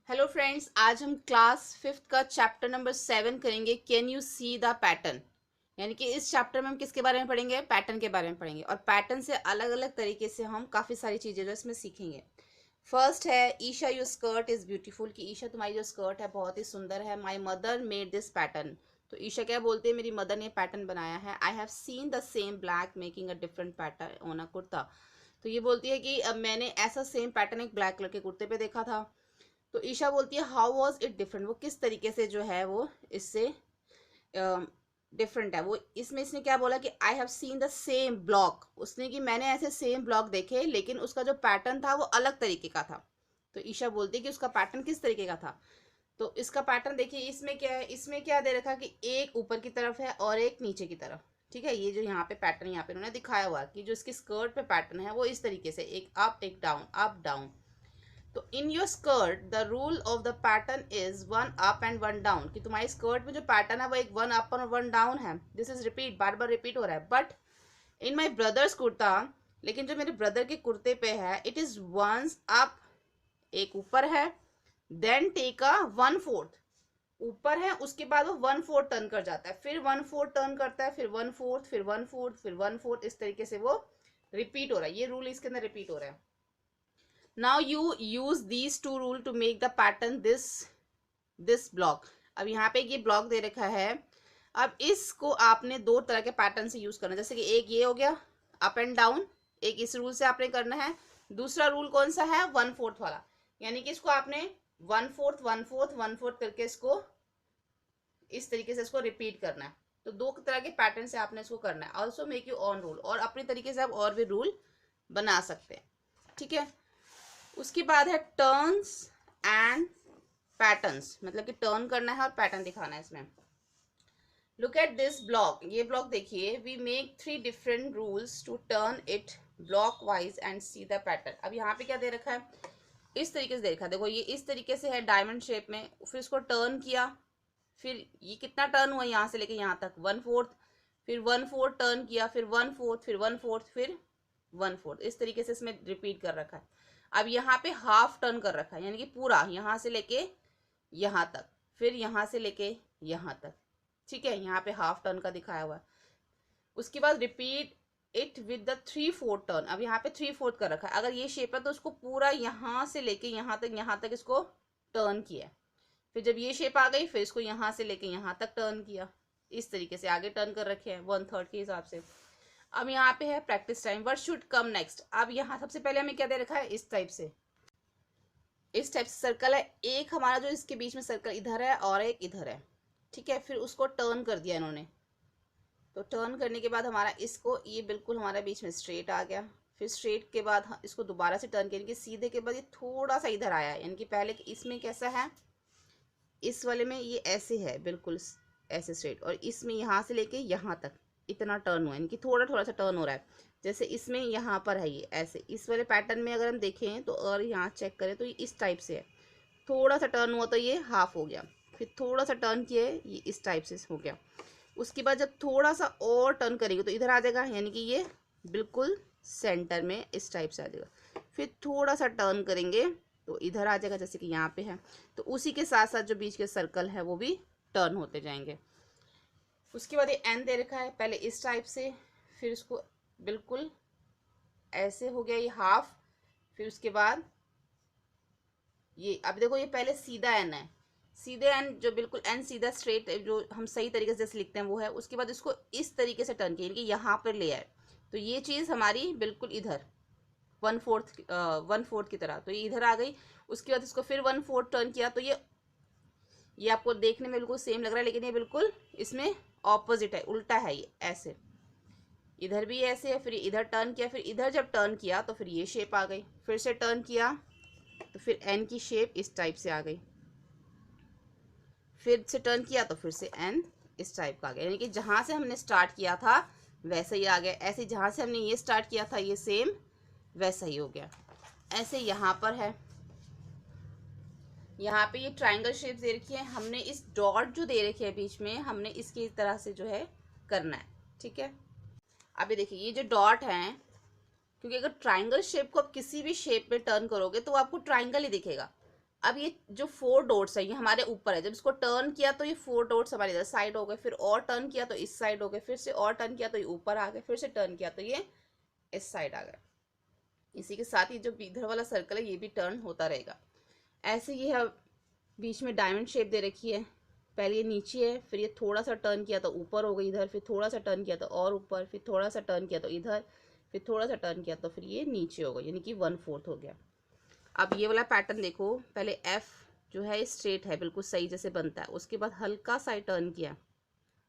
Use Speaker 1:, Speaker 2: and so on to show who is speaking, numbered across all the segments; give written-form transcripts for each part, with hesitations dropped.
Speaker 1: Hello friends, आज हम class 5th का चैप्टर नंबर 7 करेंगे। Can you C the pattern. यानी कि इस चैप्टर में हम किसके बारे में पढ़ेंगे? पैटर्न के बारे में पढ़ेंगे। और पैटर्न से अलग अलग तरीके से हम काफ़ी सारी चीज़ें जो इसमें सीखेंगे। फर्स्ट है Isha your skirt is beautiful, कि ईशा तुम्हारी जो स्कर्ट है बहुत ही सुंदर है। My mother made this pattern. तो ईशा क्या बोलती है? मेरी मदर ने पैटर्न बनाया है। I have seen the same black making a different pattern on a kurta. तो ये बोलती है कि अब मैंने ऐसा सेम पैटर्न एक ब्लैक कलर के कुर्ते पे देखा था। तो ईशा बोलती है हाउ वॉज इट डिफरेंट, वो किस तरीके से जो है वो इससे डिफरेंट है। वो इसमें इसने क्या बोला कि I have seen the same block, उसने कि मैंने ऐसे सेम ब्लॉक देखे लेकिन उसका जो पैटर्न था वो अलग तरीके का था। तो ईशा बोलती है कि उसका पैटर्न किस तरीके का था। तो इसका पैटर्न देखिए, इसमें क्या है, इसमें क्या दे रखा है कि एक ऊपर की तरफ है और एक नीचे की तरफ। ठीक है, ये जो यहाँ पे पैटर्न यहाँ पे उन्होंने दिखाया हुआ कि जो इसकी स्कर्ट पे पैटर्न है वो इस तरीके से एक अप एक डाउन अप डाउन। तो in your skirt the rule of the pattern is one up and one down, कि तुम्हारी स्कर्ट में जो पैटर्न है वो एक वन अप और वन डाउन है। दिस इज रिपीट, बार बार रिपीट हो रहा है। But in my brother's kurta, लेकिन जो मेरे ब्रदर के कुर्ते पे है, इट इज वंस अप, एक ऊपर है, then take a one fourth, ऊपर है उसके बाद वो वन फोर्थ टर्न कर जाता है, फिर वन फोर्थ टर्न करता है, फिर वन फोर्थ, फिर वन फोर्थ, फिर वन फोर्थ, इस तरीके से वो रिपीट हो रहा है। ये रूल इसके अंदर रिपीट हो रहा है। now you use these two rule to make the pattern this block। अब यहाँ पे ये ब्लॉक दे रखा है। अब इसको आपने दो तरह के पैटर्न से यूज करना है। जैसे कि एक ये हो गया अप एंड डाउन, एक इस रूल से आपने करना है। दूसरा रूल कौन सा है? वन फोर्थ वाला। यानी कि इसको आपने one fourth one fourth one fourth करके इसको इस तरीके से इसको रिपीट करना है। तो दो तरह के पैटर्न से आपने इसको करना है। Also make you on rule, और अपने तरीके से आप और भी रूल बना सकते हैं। ठीक है, उसके बाद है टर्न्स एंड पैटर्न्स, मतलब कि टर्न करना है और पैटर्न दिखाना है इसमें। लुक एट दिस ब्लॉक, ये ब्लॉक देखिए। We make 3 different rules to turn it block wise and see the pattern. अब यहाँ पे क्या दे रखा है? इस तरीके से दे रखा है। देखो ये इस तरीके से है डायमंड शेप में, फिर इसको टर्न किया, फिर ये कितना टर्न हुआ यहाँ से लेके यहाँ तक? वन फोर्थ, फिर वन फोर्थ टर्न किया, फिर वन फोर्थ, फिर वन फोर्थ, फिर वन फोर्थ, इस तरीके से इसमें रिपीट कर रखा है। अब यहाँ पे हाफ टर्न कर रखा है, यानी कि पूरा यहाँ से लेके यहाँ तक, फिर यहाँ से लेके यहाँ तक। ठीक है, यहाँ पे हाफ टर्न का दिखाया हुआ है। उसके बाद repeat it with the 3/4 turn. अब यहाँ पे 3/4 कर रखा है। अगर ये शेप है तो उसको पूरा यहाँ से लेके यहाँ तक इसको टर्न किया। फिर जब ये शेप आ गई, फिर इसको यहाँ से लेके यहाँ तक टर्न किया। इस तरीके से आगे टर्न कर रखे हैं 1/3 के हिसाब से। अब यहाँ पे है practice time, what should come next. अब यहाँ सबसे पहले हमें क्या दे रखा है? इस टाइप से सर्कल है। एक हमारा जो इसके बीच में सर्कल इधर है और एक इधर है। ठीक है, फिर उसको टर्न कर दिया इन्होंने। तो टर्न करने के बाद हमारा इसको ये बिल्कुल हमारे बीच में स्ट्रेट आ गया। फिर स्ट्रेट के बाद इसको दोबारा से टर्न किया, सीधे के बाद ये थोड़ा सा इधर आया। यानी कि पहले इसमें कैसा है, इस वाले में ये ऐसे है बिल्कुल ऐसे स्ट्रेट, और इसमें यहाँ से लेके यहाँ तक इतना टर्न हुआ है, इनकी थोड़ा थोड़ा सा टर्न हो रहा है। जैसे इसमें यहाँ पर है ये ऐसे, इस वाले पैटर्न में अगर हम देखें तो, और यहाँ चेक करें तो ये इस टाइप से है। थोड़ा सा टर्न हुआ तो ये हाफ हो गया, फिर थोड़ा सा टर्न किए ये इस टाइप से हो गया। उसके बाद जब थोड़ा सा और टर्न करेंगे तो इधर आ जाएगा, यानी कि ये बिल्कुल सेंटर में इस टाइप से आ जाएगा। फिर थोड़ा सा टर्न करेंगे तो इधर आ जाएगा, जैसे कि यहाँ पे है। तो उसी के साथ साथ जो बीच के सर्कल है वो भी टर्न होते जाएंगे। उसके बाद ये एन दे रखा है, पहले इस टाइप से, फिर इसको बिल्कुल ऐसे हो गया ये हाफ। फिर उसके बाद ये, अब देखो ये पहले सीधा एन है, सीधे एन जो बिल्कुल एन सीधा स्ट्रेट जो हम सही तरीके से जैसे लिखते हैं वो है। उसके बाद इसको इस तरीके से टर्न किया, यहाँ पर ले आए। तो ये चीज़ हमारी बिल्कुल इधर वन फोर्थ की तरह, तो ये इधर आ गई। उसके बाद इसको फिर वन फोर्थ टर्न किया, तो ये आपको देखने में बिल्कुल सेम लग रहा है, लेकिन ये बिल्कुल इसमें ऑपोजिट है, उल्टा है। ये ऐसे, इधर भी ऐसे है, फिर इधर टर्न किया, फिर इधर जब टर्न किया तो फिर ये शेप आ गई। फिर से टर्न किया तो फिर एन की शेप इस टाइप से आ गई। फिर से टर्न किया तो फिर से एन इस टाइप का आ गया, यानी कि जहाँ से हमने स्टार्ट किया था वैसे ही आ गया। ऐसे जहाँ से हमने ये स्टार्ट किया था ये सेम वैसा ही हो गया। ऐसे यहाँ पर है, यहाँ पे ये ट्रायंगल शेप दे रखी है। हमने इस डॉट जो दे रखी है बीच में, हमने इसकी तरह से जो है करना है। ठीक है, अभी देखिए ये जो डॉट है, क्योंकि अगर ट्रायंगल शेप को आप किसी भी शेप में टर्न करोगे तो आपको ट्रायंगल ही दिखेगा। अब ये जो 4 डॉट्स है ये हमारे ऊपर है, जब इसको टर्न किया तो ये 4 डॉट्स हमारे इधर साइड हो गए, फिर और टर्न किया तो इस साइड हो गए, फिर से और टर्न किया तो ये ऊपर आ गए, फिर से टर्न किया तो ये इस साइड आ गए। इसी के साथ ही जो इधर वाला सर्कल है ये भी टर्न होता रहेगा। ऐसे ये है, बीच में डायमंड शेप दे रखी है, पहले ये नीचे है, फिर ये थोड़ा सा टर्न किया तो ऊपर हो गई इधर, फिर थोड़ा सा टर्न किया तो और ऊपर, फिर थोड़ा सा टर्न किया तो इधर, फिर थोड़ा सा टर्न किया तो फिर ये नीचे हो गई, यानी कि 1/4 हो गया। अब ये वाला पैटर्न देखो, पहले एफ जो है स्ट्रेट है बिल्कुल सही जैसे बनता है, उसके बाद हल्का सा टर्न किया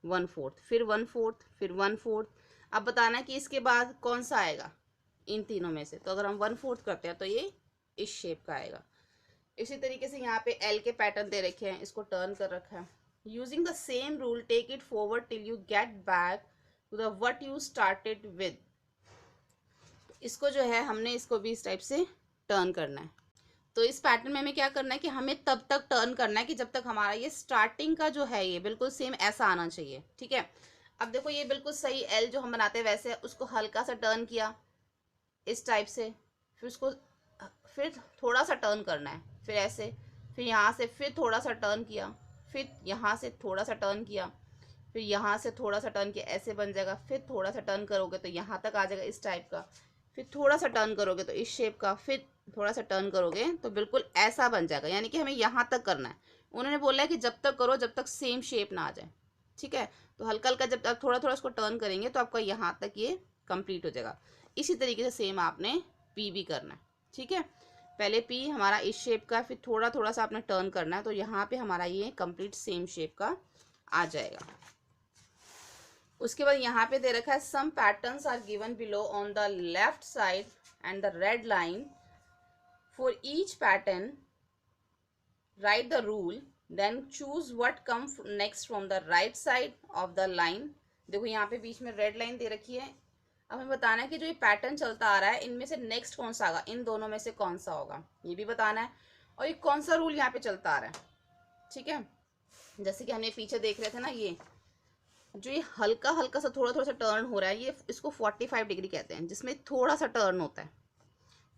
Speaker 1: 1/4, फिर 1/4, फिर 1/4। अब बताना है कि इसके बाद कौन सा आएगा इन तीनों में से, तो अगर हम 1/4 करते हैं तो ये इस शेप का आएगा। इसी तरीके से यहाँ पे एल के पैटर्न दे रखे हैं, इसको टर्न कर रखा है। Using the same rule take it forward till you get back to the what you started with. इसको जो है हमने इसको भी इस टाइप से टर्न करना है। तो इस पैटर्न में हमें क्या करना है कि हमें तब तक टर्न करना है कि जब तक हमारा ये स्टार्टिंग का जो है ये बिल्कुल सेम ऐसा आना चाहिए, ठीक है। अब देखो ये बिल्कुल सही एल जो हम बनाते हैं वैसे, उसको हल्का सा टर्न किया इस टाइप से, फिर उसको फिर थोड़ा सा टर्न करना है, फिर ऐसे, फिर यहाँ से फिर थोड़ा सा टर्न किया, फिर यहाँ से थोड़ा सा टर्न किया, फिर यहाँ से थोड़ा सा टर्न किया, ऐसे बन जाएगा। फिर थोड़ा सा टर्न करोगे तो यहाँ तक आ जाएगा इस टाइप का, फिर थोड़ा सा टर्न करोगे तो इस शेप का, फिर थोड़ा सा टर्न करोगे तो बिल्कुल ऐसा बन जाएगा। यानी कि हमें यहाँ तक करना है। उन्होंने बोला है कि जब तक करो जब तक सेम शेप ना आ जाए, ठीक है। तो हल्का हल्का जब आप थोड़ा थोड़ा इसको टर्न करेंगे तो आपका यहाँ तक ये कंप्लीट हो जाएगा। इसी तरीके से सेम आपने पी भी करना है, ठीक है। पहले पी हमारा इस शेप का, फिर थोड़ा थोड़ा सा आपने टर्न करना है, तो यहाँ पे हमारा ये कंप्लीट सेम शेप का आ जाएगा। उसके बाद यहाँ पे दे रखा है some patterns are given below on the left side and the red line for each pattern write the rule then choose what come next from the right side of the line. देखो यहाँ पे बीच में red line दे रखी है। अब हमें बताना है कि जो ये पैटर्न चलता आ रहा है इनमें से नेक्स्ट कौन सा आएगा, इन दोनों में से कौन सा होगा ये भी बताना है, और ये कौन सा रूल यहाँ पे चलता आ रहा है, ठीक है। जैसे कि हमने पीछे देख रहे थे ना, ये जो ये हल्का हल्का सा थोड़ा थोड़ा सा टर्न हो रहा है, ये इसको 45 डिग्री कहते हैं, जिसमें थोड़ा सा टर्न होता है।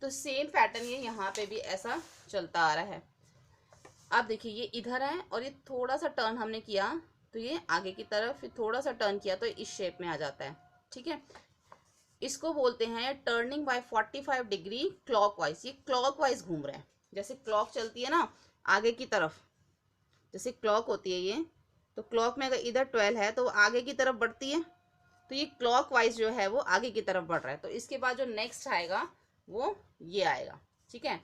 Speaker 1: तो सेम पैटर्न ये यहाँ पे भी ऐसा चलता आ रहा है। अब देखिए ये इधर है और ये थोड़ा सा टर्न हमने किया तो ये आगे की तरफ, फिर थोड़ा सा टर्न किया तो इस शेप में आ जाता है, ठीक है। इसको बोलते हैं टर्निंग बाय 45 डिग्री क्लॉकवाइज। ये क्लॉकवाइज घूम रहा है, जैसे क्लॉक चलती है ना आगे की तरफ, जैसे क्लॉक होती है ये, तो क्लॉक में अगर इधर 12 है तो आगे की तरफ बढ़ती है, तो ये क्लॉकवाइज जो है वो आगे की तरफ बढ़ रहा है। तो इसके बाद जो नेक्स्ट आएगा वो ये आएगा, ठीक है।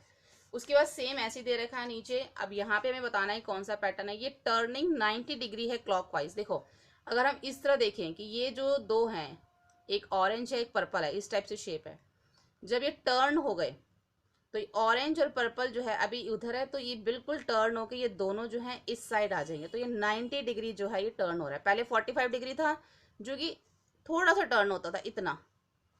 Speaker 1: उसके बाद सेम ऐसे दे रखा है नीचे। अब यहाँ पे हमें बताना है कौन सा पैटर्न है। ये टर्निंग 90 डिग्री है क्लॉकवाइज। देखो अगर हम इस तरह देखें कि ये जो दो हैं, एक ऑरेंज है एक पर्पल है, इस टाइप से शेप है, जब ये टर्न हो गए तो ये ऑरेंज और पर्पल जो है अभी उधर है, तो ये बिल्कुल टर्न होकर ये दोनों जो है इस साइड आ जाएंगे। तो ये 90 डिग्री जो है ये टर्न हो रहा है। पहले 45 डिग्री था जो कि थोड़ा सा टर्न होता था, इतना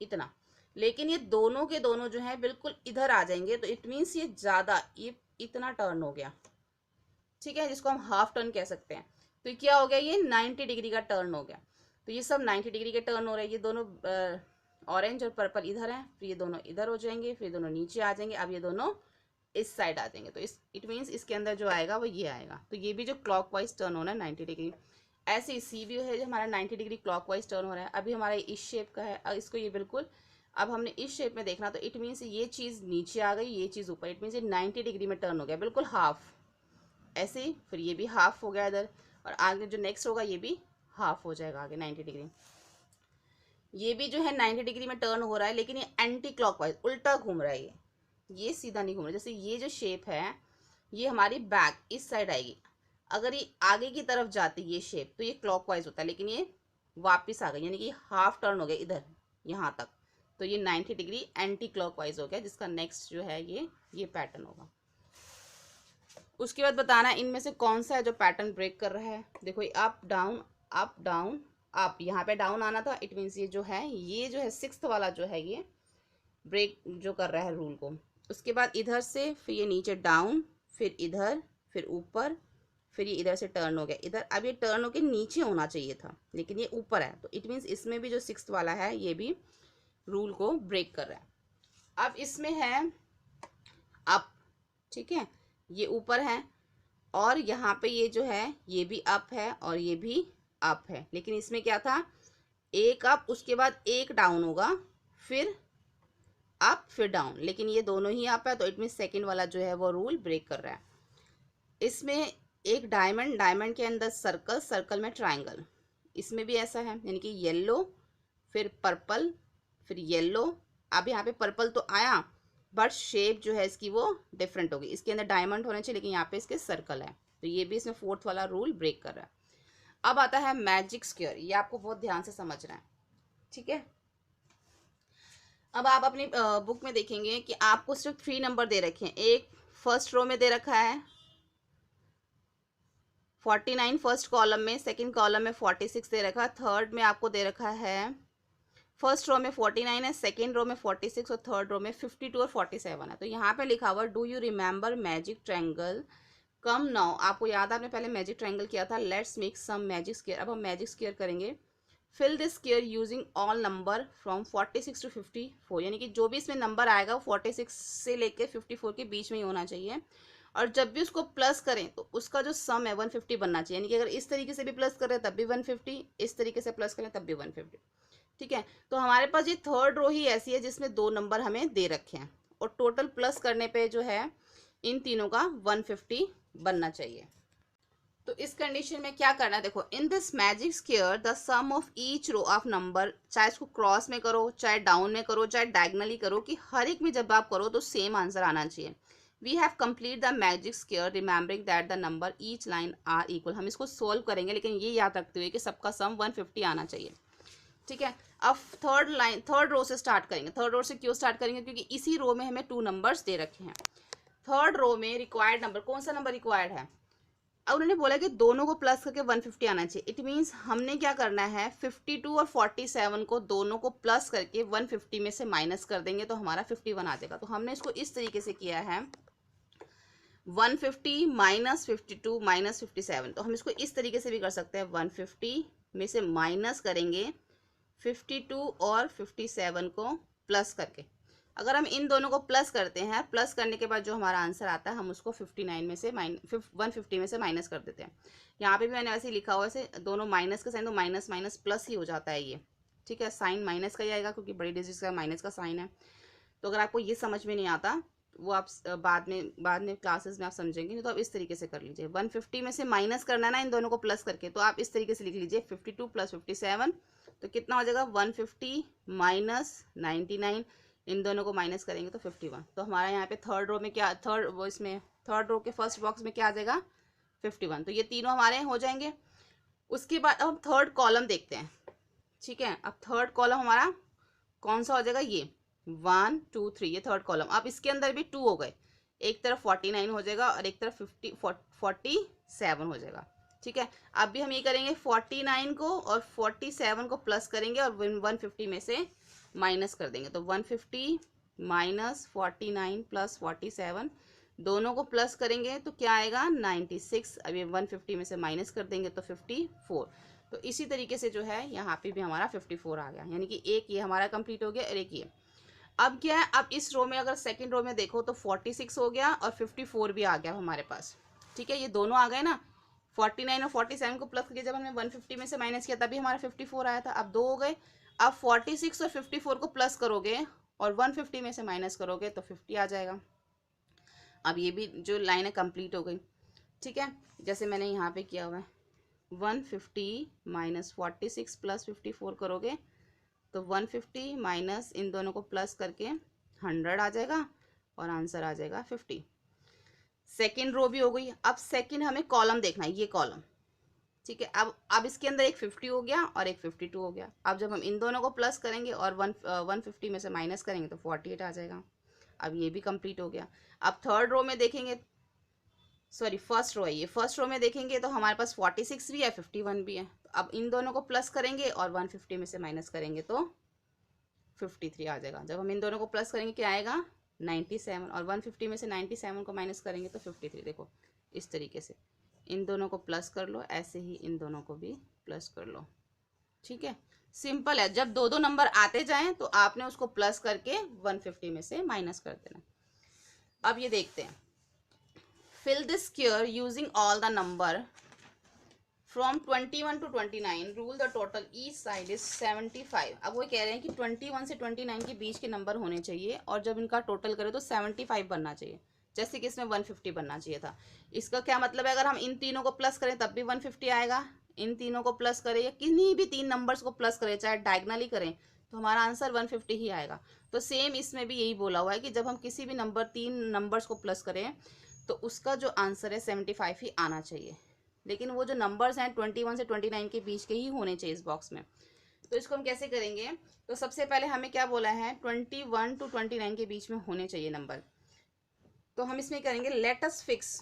Speaker 1: इतना, लेकिन ये दोनों के दोनों जो है बिल्कुल इधर आ जाएंगे। तो इट मीन्स ये ज़्यादा, ये इतना टर्न हो गया, ठीक है, जिसको हम हाफ टर्न कह सकते हैं। तो ये क्या हो गया, ये 90 डिग्री का टर्न हो गया। तो ये सब 90 डिग्री के टर्न हो रहे हैं। ये दोनों ऑरेंज और पर्पल इधर हैं, फिर ये दोनों इधर हो जाएंगे, फिर दोनों नीचे आ जाएंगे, अब ये दोनों इस साइड आ जाएंगे। तो इस इट मीन्स इसके अंदर जो आएगा वो ये आएगा। तो ये भी जो क्लॉकवाइज टर्न होना है 90 डिग्री। ऐसे ही सी भी है जो हमारा 90 डिग्री क्लॉकवाइज टर्न हो रहा है। अभी हमारा इस शेप का है, अब इसको ये बिल्कुल, अब हमने इस शेप में देखना, तो इट मीन्स ये चीज़ नीचे आ गई, ये चीज़ ऊपर, इट मीन्स ये 90 डिग्री में टर्न हो गया, बिल्कुल हाफ। ऐसे ही फिर ये भी हाफ हो गया इधर, और आगे जो नेक्स्ट होगा ये भी हाफ हो जाएगा आगे 90 डिग्री। ये भी जो है 90 डिग्री में टर्न हो रहा है, लेकिन ये एंटी क्लॉकवाइज उल्टा घूम रहा है। ये सीधा नहीं घूम रहा। जैसे ये जो शेप है ये हमारी बैक इस साइड आएगी, अगर ये आगे की तरफ जाती ये शेप तो ये क्लॉकवाइज होता है, लेकिन ये वापस आ गई, यानी कि हाफ टर्न हो गया इधर यहाँ तक। तो ये 90 डिग्री एंटी क्लॉकवाइज हो गया, जिसका नेक्स्ट जो है ये पैटर्न होगा। उसके बाद बताना इनमें से कौन सा है जो पैटर्न ब्रेक कर रहा है। देखो up down up down up, यहाँ पे डाउन आना था, इट मीन्स ये जो है 6th वाला जो है ये ब्रेक जो कर रहा है रूल को। उसके बाद इधर से फिर ये नीचे डाउन, फिर इधर, फिर ऊपर, फिर ये इधर से टर्न हो गया इधर। अब ये टर्न होके नीचे होना चाहिए था, लेकिन ये ऊपर है, तो इट मीन्स इसमें भी जो 6th वाला है ये भी रूल को ब्रेक कर रहा है। अब इसमें है अप, ठीक है, ये ऊपर है, और यहाँ पे ये जो है ये भी अप है और ये भी अप है, लेकिन इसमें क्या था, एक अप उसके बाद एक डाउन होगा, फिर अप फिर डाउन, लेकिन ये दोनों ही अप है, तो इट मीन सेकंड वाला जो है वो रूल ब्रेक कर रहा है। इसमें एक डायमंड, डायमंड के अंदर सर्कल, सर्कल में ट्राइंगल, इसमें भी ऐसा है, यानी कि येलो फिर पर्पल फिर येलो। अब यहाँ पे पर्पल तो आया, बट शेप जो है इसकी वो डिफरेंट होगी, इसके अंदर डायमंड होने चाहिए लेकिन यहाँ पे इसके सर्कल है, तो ये भी इसमें फोर्थ वाला रूल ब्रेक कर रहा है। अब आता है मैजिक स्क्वायर, ये आपको बहुत ध्यान से समझना है, ठीक है। अब आप अपनी बुक में देखेंगे कि आपको सिर्फ 3 नंबर दे रखे हैं। एक फर्स्ट रो में दे रखा है 49 फर्स्ट कॉलम में, सेकंड कॉलम में 46 दे रखा है, थर्ड में आपको दे रखा है फर्स्ट रो में 49 है, सेकंड रो में 46 और थर्ड रो में 52 और 47 है। तो यहाँ पे लिखा हुआ do you remember magic triangle come now, आपको याद है आपने पहले मैजिक ट्रायंगल किया था। Let's make some magic square, अब हम मैजिक स्क्वायर करेंगे। Fill this square using all number from 46 to 54, यानी कि जो भी इसमें नंबर आएगा वो 46 से लेके 54 के बीच में ही होना चाहिए, और जब भी उसको प्लस करें तो उसका जो सम है 150 बनना चाहिए, यानी कि अगर इस तरीके से भी प्लस करें तब भी 150, इस तरीके से प्लस करें तब भी 150, ठीक है। तो हमारे पास ये थर्ड रो ही ऐसी है जिसमें 2 नंबर हमें दे रखे हैं, और टोटल प्लस करने पे जो है इन तीनों का 150 बनना चाहिए। तो इस कंडीशन में क्या करना है, देखो, in this magic square the sum of each row of number, चाहे इसको क्रॉस में करो, चाहे डाउन में करो, चाहे डायगनली करो, कि हर एक में जब आप करो तो सेम आंसर आना चाहिए। We have complete the magic square remembering that the number each line are equal. हम इसको सोल्व करेंगे लेकिन ये याद रखते हुए कि सबका सम 150 आना चाहिए, ठीक है। अब थर्ड रो से स्टार्ट करेंगे। थर्ड रो से क्यों स्टार्ट करेंगे, क्योंकि इसी रो में हमें 2 नंबर्स दे रखे हैं। थर्ड रो में रिक्वायर्ड नंबर, कौन सा नंबर रिक्वायर्ड है, अब उन्होंने बोला कि दोनों को प्लस करके 150 आना चाहिए। इट मीन्स हमने क्या करना है, 52 और 47 को दोनों को प्लस करके 150 में से माइनस कर देंगे तो हमारा 51 आ जाएगा। तो हमने इसको इस तरीके से किया है 150 माइनस 52 माइनस 57, तो हम इसको इस तरीके से भी कर सकते हैं, 150 में से माइनस करेंगे 52 और 57 को प्लस करके। अगर हम इन दोनों को प्लस करते हैं, प्लस करने के बाद जो हमारा आंसर आता है हम उसको 59 में से 150 में से माइनस कर देते हैं। यहाँ पे भी मैंने वैसे ही लिखा हुआ है, दोनों माइनस का साइन, तो माइनस माइनस प्लस ही हो जाता है ये, ठीक है। साइन माइनस का ही आएगा क्योंकि बड़ी डिजिट का माइनस का साइन है। तो अगर आपको ये समझ में नहीं आता वो आप बाद में क्लासेस में आप समझेंगे, नहीं तो आप इस तरीके से कर लीजिए। 150 में से माइनस करना है ना इन दोनों को प्लस करके, तो आप इस तरीके से लिख लीजिए 52 प्लस 57, तो कितना हो जाएगा 150 माइनस 99, इन दोनों को माइनस करेंगे तो 51। तो हमारा यहाँ पे थर्ड रो में क्या, थर्ड रो के फर्स्ट बॉक्स में क्या आ जाएगा 51, तो ये तीनों हमारे हो जाएंगे। उसके बाद अब हम थर्ड कॉलम देखते हैं, ठीक है। अब थर्ड कॉलम हमारा कौन सा हो जाएगा, ये 1 2 3, ये थर्ड कॉलम। अब इसके अंदर भी 2 हो गए, एक तरफ 49 हो जाएगा और एक तरफ 47 हो जाएगा, ठीक है। अब भी हम ये करेंगे 49 को और 47 को प्लस करेंगे और 150 में से माइनस कर देंगे, तो 150 माइनस 49 प्लस 47, दोनों को प्लस करेंगे तो क्या आएगा 96। अब ये 150 में से माइनस कर देंगे तो 54। तो इसी तरीके से जो है यहाँ पे भी हमारा 54 आ गया, यानी कि एक ये हमारा कंप्लीट हो गया और एक ये। अब क्या है, अब इस रो में अगर सेकंड रो में देखो तो 46 हो गया और 54 भी आ गया हमारे पास, ठीक है। ये दोनों आ गए ना, 49 और 47 को प्लस करके जब हमने 150 में से माइनस किया तभी हमारा 54 आया था। अब 2 हो गए, अब 46 और 54 को प्लस करोगे और 150 में से माइनस करोगे तो 50 आ जाएगा। अब ये भी जो लाइन है कंप्लीट हो गई, ठीक है। जैसे मैंने यहाँ पे किया हुआ है 150 माइनस 46 प्लस 54 करोगे तो 150 माइनस इन दोनों को प्लस करके 100 आ जाएगा और आंसर आ जाएगा 50। सेकेंड रो भी हो गई। अब सेकेंड हमें कॉलम देखना है, ये कॉलम, ठीक है। अब इसके अंदर एक 50 हो गया और एक 52 हो गया। अब जब हम इन दोनों को प्लस करेंगे और 150 में से माइनस करेंगे तो 48 आ जाएगा। अब ये भी कंप्लीट हो गया। अब थर्ड रो में देखेंगे, सॉरी फर्स्ट रो है ये, फर्स्ट रो में देखेंगे तो हमारे पास 46 भी है 51 भी है। तो अब इन दोनों को प्लस करेंगे और 150 में से माइनस करेंगे तो 53 आ जाएगा। जब हम इन दोनों को प्लस करेंगे क्या आएगा 97, और 150 में से 97 को माइनस करेंगे तो 53। देखो इस तरीके से इन दोनों को प्लस कर लो, ऐसे ही इन दोनों को भी प्लस कर लो, ठीक है। सिंपल है, जब दो दो नंबर आते जाएं तो आपने उसको प्लस करके 150 में से माइनस कर देना। अब ये देखते हैं fill this square using all the number from 21 to 29, rule the total each side is 75। अब वो कह रहे हैं कि 21 से 29 के बीच के नंबर होने चाहिए और जब इनका टोटल करें तो 75 बनना चाहिए, जैसे कि इसमें 150 बनना चाहिए था। इसका क्या मतलब है, अगर हम इन तीनों को प्लस करें तब भी 150 आएगा, इन तीनों को प्लस करें या किन्हीं भी तीन नंबर्स को प्लस करें, चाहे डायगनली करें, तो हमारा आंसर 150 ही आएगा। तो सेम इसमें भी यही बोला हुआ है कि जब हम किसी भी नंबर तीन नंबर्स को प्लस करें तो उसका जो आंसर है 75 ही आना चाहिए। लेकिन वो जो नंबर्स हैं 21 से 29 के बीच के ही होने चाहिए इस बॉक्स में। तो इसको हम कैसे करेंगे, तो सबसे पहले हमें क्या बोला है, 21 to 29 के बीच में होने चाहिए नंबर। तो हम इसमें करेंगे let us fix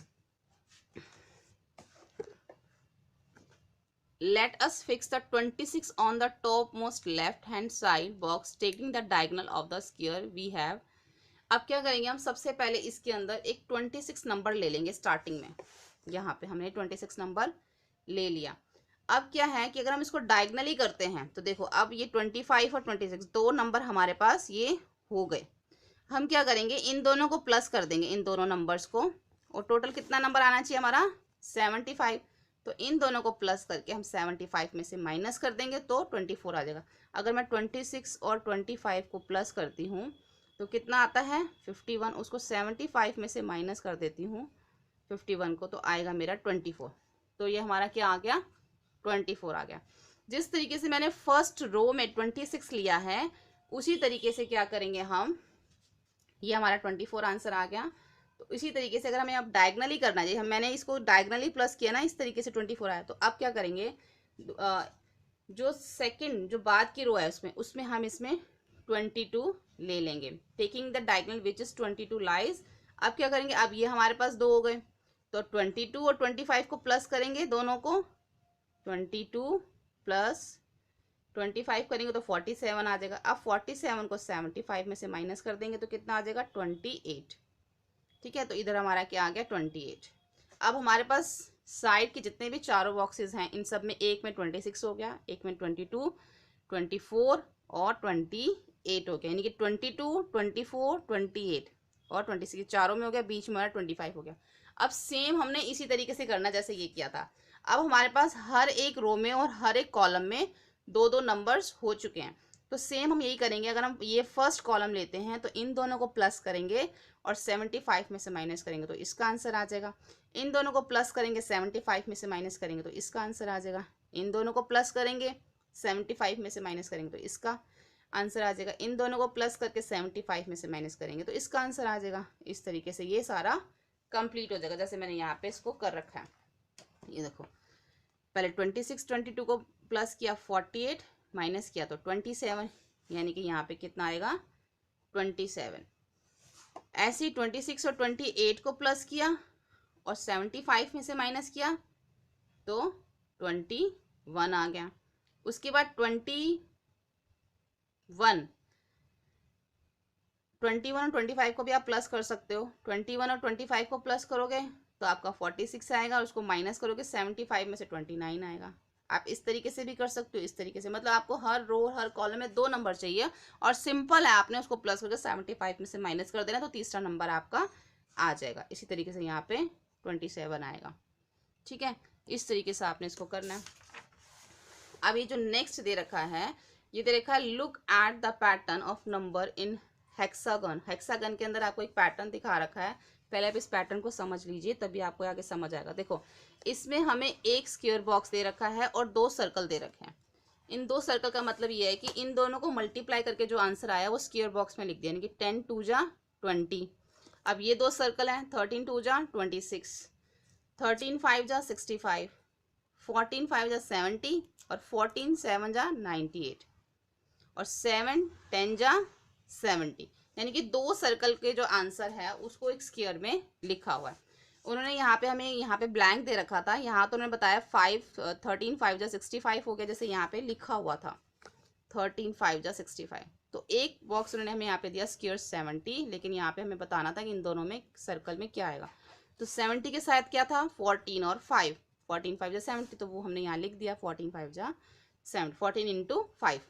Speaker 1: the 26 on the top most left hand side box taking the diagonal of the square we have. अब क्या करेंगे, हम सबसे पहले इसके अंदर एक 26 नंबर ले लेंगे स्टार्टिंग में। यहाँ पे हमने 26 नंबर ले लिया। अब क्या है कि अगर हम इसको डायगनली करते हैं तो देखो अब ये 25 और 26 दो नंबर हमारे पास ये हो गए। हम क्या करेंगे, इन दोनों को प्लस कर देंगे, इन दोनों नंबर्स को, और टोटल कितना नंबर आना चाहिए हमारा 75। तो इन दोनों को प्लस करके हम 75 में से माइनस कर देंगे तो 24 आ जाएगा। अगर मैं 26 और 25 को प्लस करती हूँ तो कितना आता है 51, उसको 75 में से माइनस कर देती हूँ 51 को, तो आएगा मेरा 24। तो ये हमारा क्या आ गया 24 आ गया। जिस तरीके से मैंने फर्स्ट रो में 26 लिया है उसी तरीके से क्या करेंगे हम, ये हमारा 24 आंसर आ गया। तो इसी तरीके से अगर हमें अब डायगनली करना चाहिए, मैंने इसको डायगनली प्लस किया ना, इस तरीके से 24 आया। तो अब क्या करेंगे, जो सेकंड जो बाद की रो है उसमें हम इसमें 22 ले लेंगे, taking the diagonal which is 22 lies. अब क्या करेंगे, अब ये हमारे पास दो हो गए तो 22 और 25 को प्लस करेंगे दोनों को, 22 प्लस 25 करेंगे तो 47 आ जाएगा। अब 47 को 75 में से माइनस कर देंगे तो कितना आ जाएगा 28। ठीक है, तो इधर हमारा क्या आ गया 28। अब हमारे पास साइड के जितने भी चारों बॉक्सेस हैं इन सब में एक में 26 हो गया, एक में 22, 24 और 28 हो गया, यानी कि 22, 24, 28 और 26 चारों में हो गया, बीच में हमारा 25 हो गया। अब सेम हमने इसी तरीके से करना जैसे ये किया था। अब हमारे पास हर एक रो में और हर एक कॉलम में दो दो नंबर्स हो चुके हैं, तो सेम हम यही करेंगे। अगर हम ये फर्स्ट कॉलम लेते हैं तो इन दोनों को प्लस करेंगे और 75 में से माइनस करेंगे तो इसका आंसर आ जाएगा। इन दोनों को प्लस करेंगे 75 में से माइनस करेंगे तो इसका आंसर आ जाएगा। इन दोनों को प्लस करेंगे 75 में से माइनस करेंगे तो इसका आंसर आ जाएगा। इन दोनों को प्लस करके 75 में से माइनस करेंगे तो इसका आंसर आ जाएगा। इस तरीके से ये सारा कंप्लीट हो जाएगा जैसे मैंने यहाँ पे इसको कर रखा है। ये देखो, पहले 26, 22 को प्लस किया, 48 माइनस किया तो 27, यानी कि यहाँ पे कितना आएगा 27। ऐसे ही 26 और 28 को प्लस किया और 75 में से माइनस किया तो 21 आ गया। उसके बाद 21 और 25 को भी आप प्लस कर सकते हो। 21 और 25 को प्लस करोगे तो आपका 46 आएगा और उसको माइनस करोगे 75 में से 29 आएगा। आप इस तरीके से भी कर सकते हो, इस तरीके से, मतलब आपको हर रो हर कॉलम में दो नंबर चाहिए और सिंपल है, आपने उसको प्लस करके 75 में से माइनस कर देना तो तीसरा नंबर आपका आ जाएगा। इसी तरीके से यहाँ पे 27 आएगा। ठीक है, इस तरीके से आपने इसको करना है। अब ये जो नेक्स्ट दे रखा है, ये दे रखा है look at the pattern of number in hexagon. Hexagon के अंदर आपको एक पैटर्न दिखा रखा है, पहले आप इस पैटर्न को समझ लीजिए तभी आपको आगे समझ आएगा। देखो, इसमें हमें एक स्क्वायर बॉक्स दे रखा है और दो सर्कल दे रखे हैं। इन दो सर्कल का मतलब ये है कि इन दोनों को मल्टीप्लाई करके जो आंसर आया वो स्क्वायर बॉक्स में लिख दिया, यानी कि 10 2 जा 20। अब ये दो सर्कल हैं, 13 2 जा 26, 13 5 जा 65, 14 5 जा 70 और 14 7 जा 98 और 7 10 जा 70, यानी कि दो सर्कल के जो आंसर है उसको एक स्क्वायर में लिखा हुआ है। उन्होंने यहाँ पे हमें यहाँ पे ब्लैंक दे रखा था, यहाँ तो उन्होंने बताया 13 5 जा 65 हो गया, जैसे यहाँ पे लिखा हुआ था 13 5 जा 65। तो एक बॉक्स उन्होंने हमें यहाँ पे दिया स्क्वायर 70, लेकिन यहाँ पे हमें बताना था कि इन दोनों में सर्कल में क्या आएगा। तो 70 के साथ क्या था 14 और 5, 14 5 जा 70, तो वो हमने यहाँ लिख दिया 14 5 जा 70, 14 इंटू 5,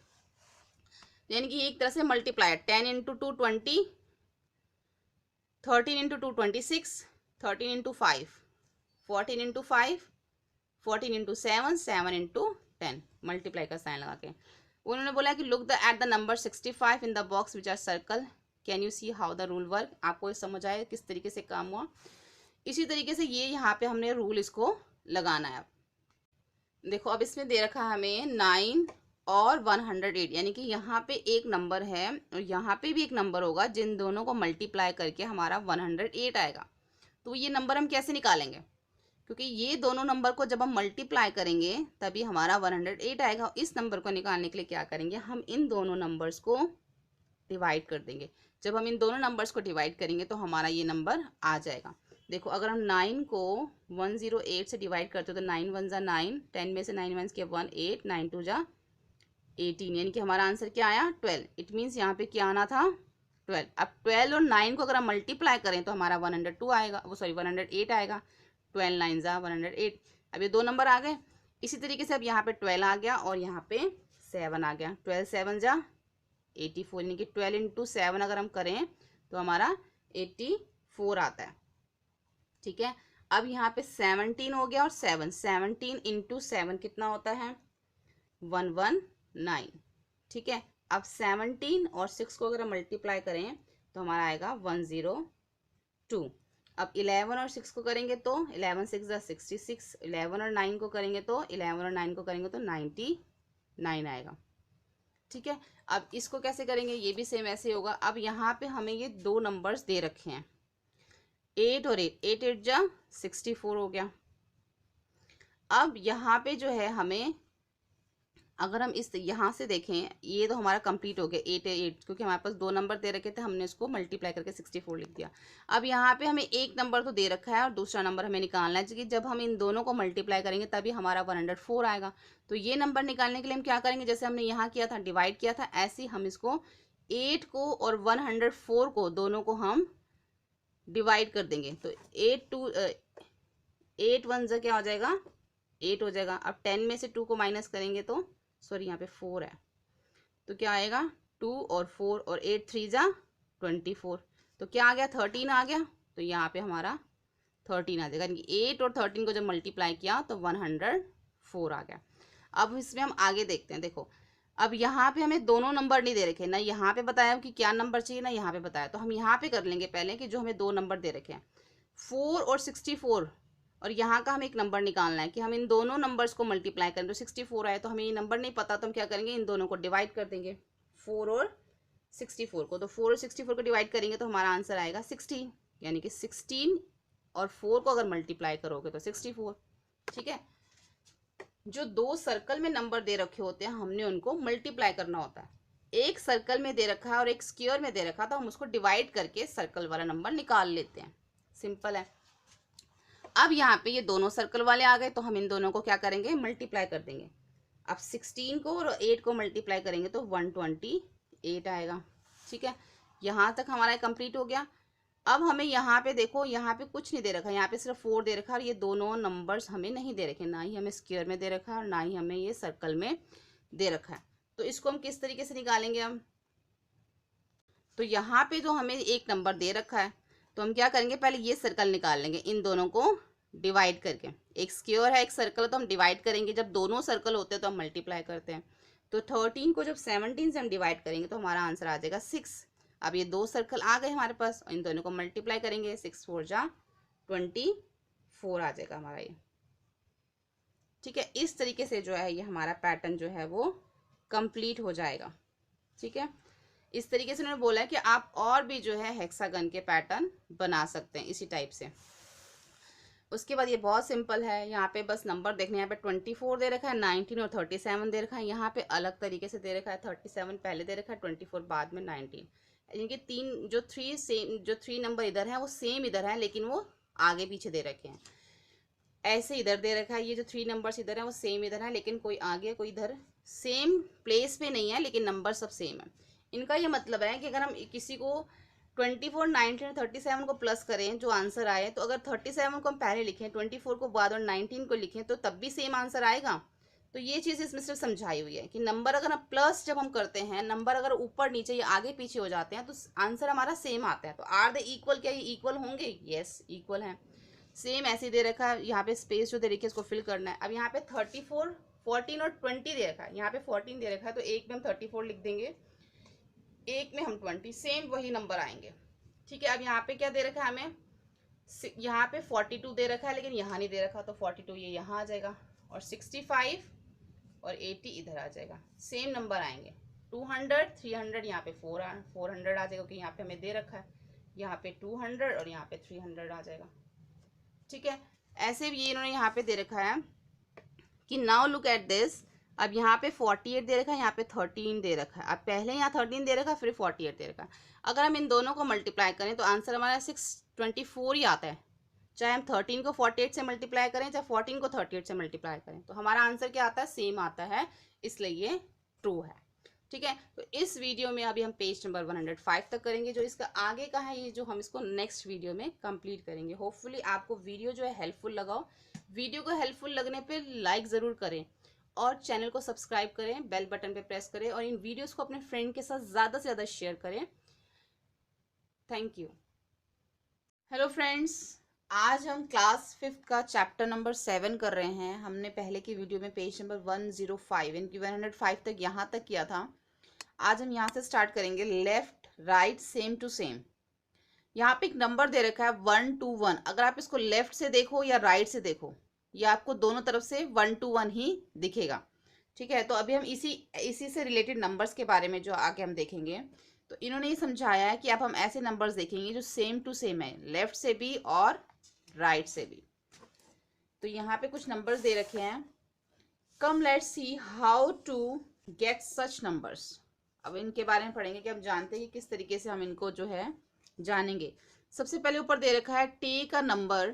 Speaker 1: यानी कि एक तरह से multiply, 10 into 2 20, 13 into 2 26, 13 into 5, 14 into 5, 14 into 7, 7 into 10, multiply का साइन लगा के उन्होंने बोला कि look the at the number 65 in the box which are circle, can you see how the rule work. आपको ये समझ आया किस तरीके से काम हुआ। इसी तरीके से ये यहाँ पे हमने रूल इसको लगाना है। देखो अब इसमें दे रखा है हमें 9 और 108, यानी कि यहाँ पे एक नंबर है और यहाँ पे भी एक नंबर होगा, जिन दोनों को मल्टीप्लाई करके हमारा 108 आएगा। तो ये नंबर हम कैसे निकालेंगे, क्योंकि ये दोनों नंबर को जब हम मल्टीप्लाई करेंगे तभी हमारा 108 आएगा। इस नंबर को निकालने के लिए क्या करेंगे, हम इन दोनों नंबर्स को डिवाइड कर देंगे। जब हम इन दोनों नंबर्स को डिवाइड करेंगे तो हमारा ये नंबर आ जाएगा। देखो अगर हम 9 को 108 से डिवाइड करते हो तो 9 1 जा 9, 10 में से 9 1 के 1 8, 9 2 जा 18, यानी कि हमारा आंसर क्या आया 12। इट मीन्स यहाँ पे क्या आना था 12। अब 12 और 9 को अगर हम मल्टीप्लाई करें तो हमारा 102 आएगा, वो सॉरी 108 आएगा। 12 9 जा 108। अब ये दो नंबर आ गए। इसी तरीके से अब यहाँ पे 12 आ गया और यहाँ पे 7 आ गया। 12 7 जा 84, यानी कि 12 इंटू 7 अगर हम करें तो हमारा 84 आता है। ठीक है, अब यहाँ पे 17 हो गया और 7, 17 इंटू 7 कितना होता है 119। ठीक है, अब 17 और 6 को अगर हम मल्टीप्लाई करें तो हमारा आएगा 102। अब 11 और 6 को करेंगे तो 11 6 जा 66, 11 और 9 को करेंगे तो 11 और 9 को करेंगे तो 99 आएगा। ठीक है, अब इसको कैसे करेंगे, ये भी सेम ऐसे होगा। अब यहाँ पे हमें ये दो नंबर्स दे रखे हैं 8 और 8, 8 8 जा 64 हो गया। अब यहाँ पे जो है हमें अगर हम इस यहाँ से देखें, ये तो हमारा कंप्लीट हो गया 8 8, क्योंकि हमारे पास दो नंबर दे रखे थे, हमने इसको मल्टीप्लाई करके 64 लिख दिया। अब यहाँ पे हमें एक नंबर तो दे रखा है और दूसरा नंबर हमें निकालना है, क्योंकि जब हम इन दोनों को मल्टीप्लाई करेंगे तभी हमारा 104 आएगा। तो ये नंबर निकालने के लिए हम क्या करेंगे, जैसे हमने यहाँ किया था डिवाइड किया था, ऐसे ही हम इसको 8 को और 104 को दोनों को हम डिवाइड कर देंगे। तो 8 1 जा क्या हो जाएगा 8 हो जाएगा। अब 10 में से 2 को माइनस करेंगे तो सॉरी यहाँ पे 4 है, तो क्या आएगा 2 और 4 और 8 3 जा 24, तो क्या आ गया 13 आ गया। तो यहाँ पे हमारा 13 आ जाएगा, यानी 8 और 13 को जब मल्टीप्लाई किया तो 104 आ गया। अब इसमें हम आगे देखते हैं। देखो अब यहाँ पे हमें दोनों नंबर नहीं दे रखे, ना यहाँ पे बताया कि क्या नंबर चाहिए ना यहाँ पे बताया, तो हम यहाँ पे कर लेंगे पहले कि जो हमें दो नंबर दे रखे हैं 4 और 64, और यहाँ का हमें एक नंबर निकालना है कि हम इन दोनों नंबर्स को मल्टीप्लाई करें तो 64 आए। तो हमें ये नंबर नहीं पता तो हम क्या करेंगे, इन दोनों को डिवाइड कर देंगे 4 और 64 को। तो 4 और 64 को डिवाइड करेंगे तो हमारा आंसर आएगा 16, यानी कि 16 और 4 को अगर मल्टीप्लाई करोगे तो 64। ठीक है, जो दो सर्कल में नंबर दे रखे होते हैं हमने उनको मल्टीप्लाई करना होता है। एक सर्कल में दे रखा है और एक स्क्वायर में दे रखा, तो हम उसको डिवाइड करके सर्कल वाला नंबर निकाल लेते हैं। सिंपल है। अब यहाँ पे ये दोनों सर्कल वाले आ गए तो हम इन दोनों को क्या करेंगे, मल्टीप्लाई कर देंगे। अब 16 को और 8 को मल्टीप्लाई करेंगे तो 128 आएगा। ठीक है, यहाँ तक हमारा कंप्लीट हो गया। अब हमें यहाँ पे देखो, यहाँ पे कुछ नहीं दे रखा, यहाँ पे सिर्फ 4 दे रखा है और ये दोनों नंबर्स हमें नहीं दे रखे, ना ही हमें स्क्वायर में दे रखा है और ना ही हमें ये सर्कल में दे रखा है। तो इसको हम किस तरीके से निकालेंगे हम, तो यहाँ पे जो हमें एक नंबर दे रखा है तो हम क्या करेंगे, पहले ये सर्कल निकाल लेंगे इन दोनों को डिवाइड करके। एक स्क्वायर है एक सर्कल, तो हम डिवाइड करेंगे, जब दोनों सर्कल होते हैं तो हम मल्टीप्लाई करते हैं। तो 13 को जब 17 से हम डिवाइड करेंगे तो हमारा आंसर आ जाएगा 6। अब ये दो सर्कल आ गए हमारे पास, इन दोनों को मल्टीप्लाई करेंगे, 6 4 जा 24 आ जाएगा हमारा ये। ठीक है, इस तरीके से जो है ये हमारा पैटर्न जो है वो कंप्लीट हो जाएगा। ठीक है, इस तरीके से उन्होंने बोला है कि आप और भी जो है हेक्सागन के पैटर्न बना सकते हैं इसी टाइप से। उसके बाद ये बहुत सिंपल है, यहाँ पे बस नंबर देखने, यहाँ पे 24 दे रखा है, 19 और 37 दे रखा है। यहाँ पे अलग तरीके से दे रखा है, 37 पहले दे रखा है, 24 बाद में 19, यानी कि तीन जो थ्री नंबर इधर है वो सेम इधर है, लेकिन वो आगे पीछे दे रखे हैं। ऐसे इधर दे रखा है, ये जो 3 नंबर्स इधर है वो सेम इधर है, लेकिन कोई आगे कोई इधर सेम प्लेस पे नहीं है, लेकिन नंबर सब सेम है। इनका ये मतलब है कि अगर हम किसी को 24 19 और 37 को प्लस करें जो आंसर आए, तो अगर 37 को हम पहले लिखें 24 को बाद और 19 को लिखें तो तब भी सेम आंसर आएगा। तो ये चीज़ इसमें सिर्फ समझाई हुई है कि नंबर अगर हम प्लस जब हम करते हैं, नंबर अगर ऊपर नीचे या आगे पीछे हो जाते हैं तो आंसर हमारा सेम आता है। तो आर द इक्वल, क्या ये इक्वल होंगे? यस इक्वल हैं। सेम ऐसे ही दे रखा है, यहाँ पे स्पेस जो दे रखी है इसको फिल करना है। अब यहाँ पे 34, 14 और 20 दे रखा है, यहाँ पे 14 दे रखा है तो एक में हम 34 लिख देंगे, एक में हम 20, सेम वही नंबर आएंगे। ठीक है, अब यहाँ पे क्या दे रखा है हमें, यहाँ पे 42 दे रखा है लेकिन यहाँ नहीं दे रखा, तो 42 ये यहाँ आ जाएगा, और 65 और 80 इधर आ जाएगा, सेम नंबर आएंगे। 200, 300 यहाँ पे 400 आ जाएगा, क्योंकि यहाँ पे हमें दे रखा है, यहाँ पे 200 और यहाँ पे 300 आ जाएगा। ठीक है, ऐसे भी ये इन्होंने यहाँ पे दे रखा है कि नाउ लुक एट दिस। अब यहाँ पे 48 दे रखा है, यहाँ पे 13 दे रखा है। अब पहले यहाँ 13 दे रखा है, फिर 48 दे रखा है। अगर हम इन दोनों को मल्टीप्लाई करें तो आंसर हमारा 624 ही आता है, चाहे हम 13 को 48 से मल्टीप्लाई करें, चाहे 14 को 38 से मल्टीप्लाई करें, तो हमारा आंसर क्या आता है, सेम आता है, इसलिए ये ट्रू है। ठीक है, तो इस वीडियो में अभी हम पेज नंबर 105 तक करेंगे। जो इसका आगे का है ये जो हम इसको नेक्स्ट वीडियो में कंप्लीट करेंगे। होपफुली आपको वीडियो जो है हेल्पफुल लगा हो। वीडियो को हेल्पफुल लगने पे लाइक ज़रूर करें और चैनल को सब्सक्राइब करें, बेल बटन पे प्रेस करें और इन वीडियोस को अपने फ्रेंड के साथ ज़्यादा से ज़्यादा शेयर करें। Thank you. हेलो फ्रेंड्स, आज हम क्लास 5th का चैप्टर नंबर 7 कर रहे हैं। हमने पहले की वीडियो में पेज नंबर 105 इनकी 105 तक यहाँ तक किया था। आज हम यहाँ से स्टार्ट करेंगे, left right same to same. यहाँ पे एक नंबर दे रखा है 1 to 1। अगर आप इसको लेफ्ट से देखो या राइट से देखो, या आपको दोनों तरफ से 1 to 1 ही दिखेगा। ठीक है, तो अभी हम इसी से रिलेटेड नंबर्स के बारे में जो आगे हम देखेंगे। तो इन्होंने ये समझाया है कि अब हम ऐसे नंबर्स देखेंगे जो सेम टू सेम है, लेफ्ट से भी और राइट से भी। तो यहाँ पे कुछ नंबर्स दे रखे हैं। Come let's see how to get such numbers. अब इनके बारे में पढ़ेंगे कि हम जानते हैं कि किस तरीके से हम इनको जो है जानेंगे। सबसे पहले ऊपर दे रखा है टेक अ नंबर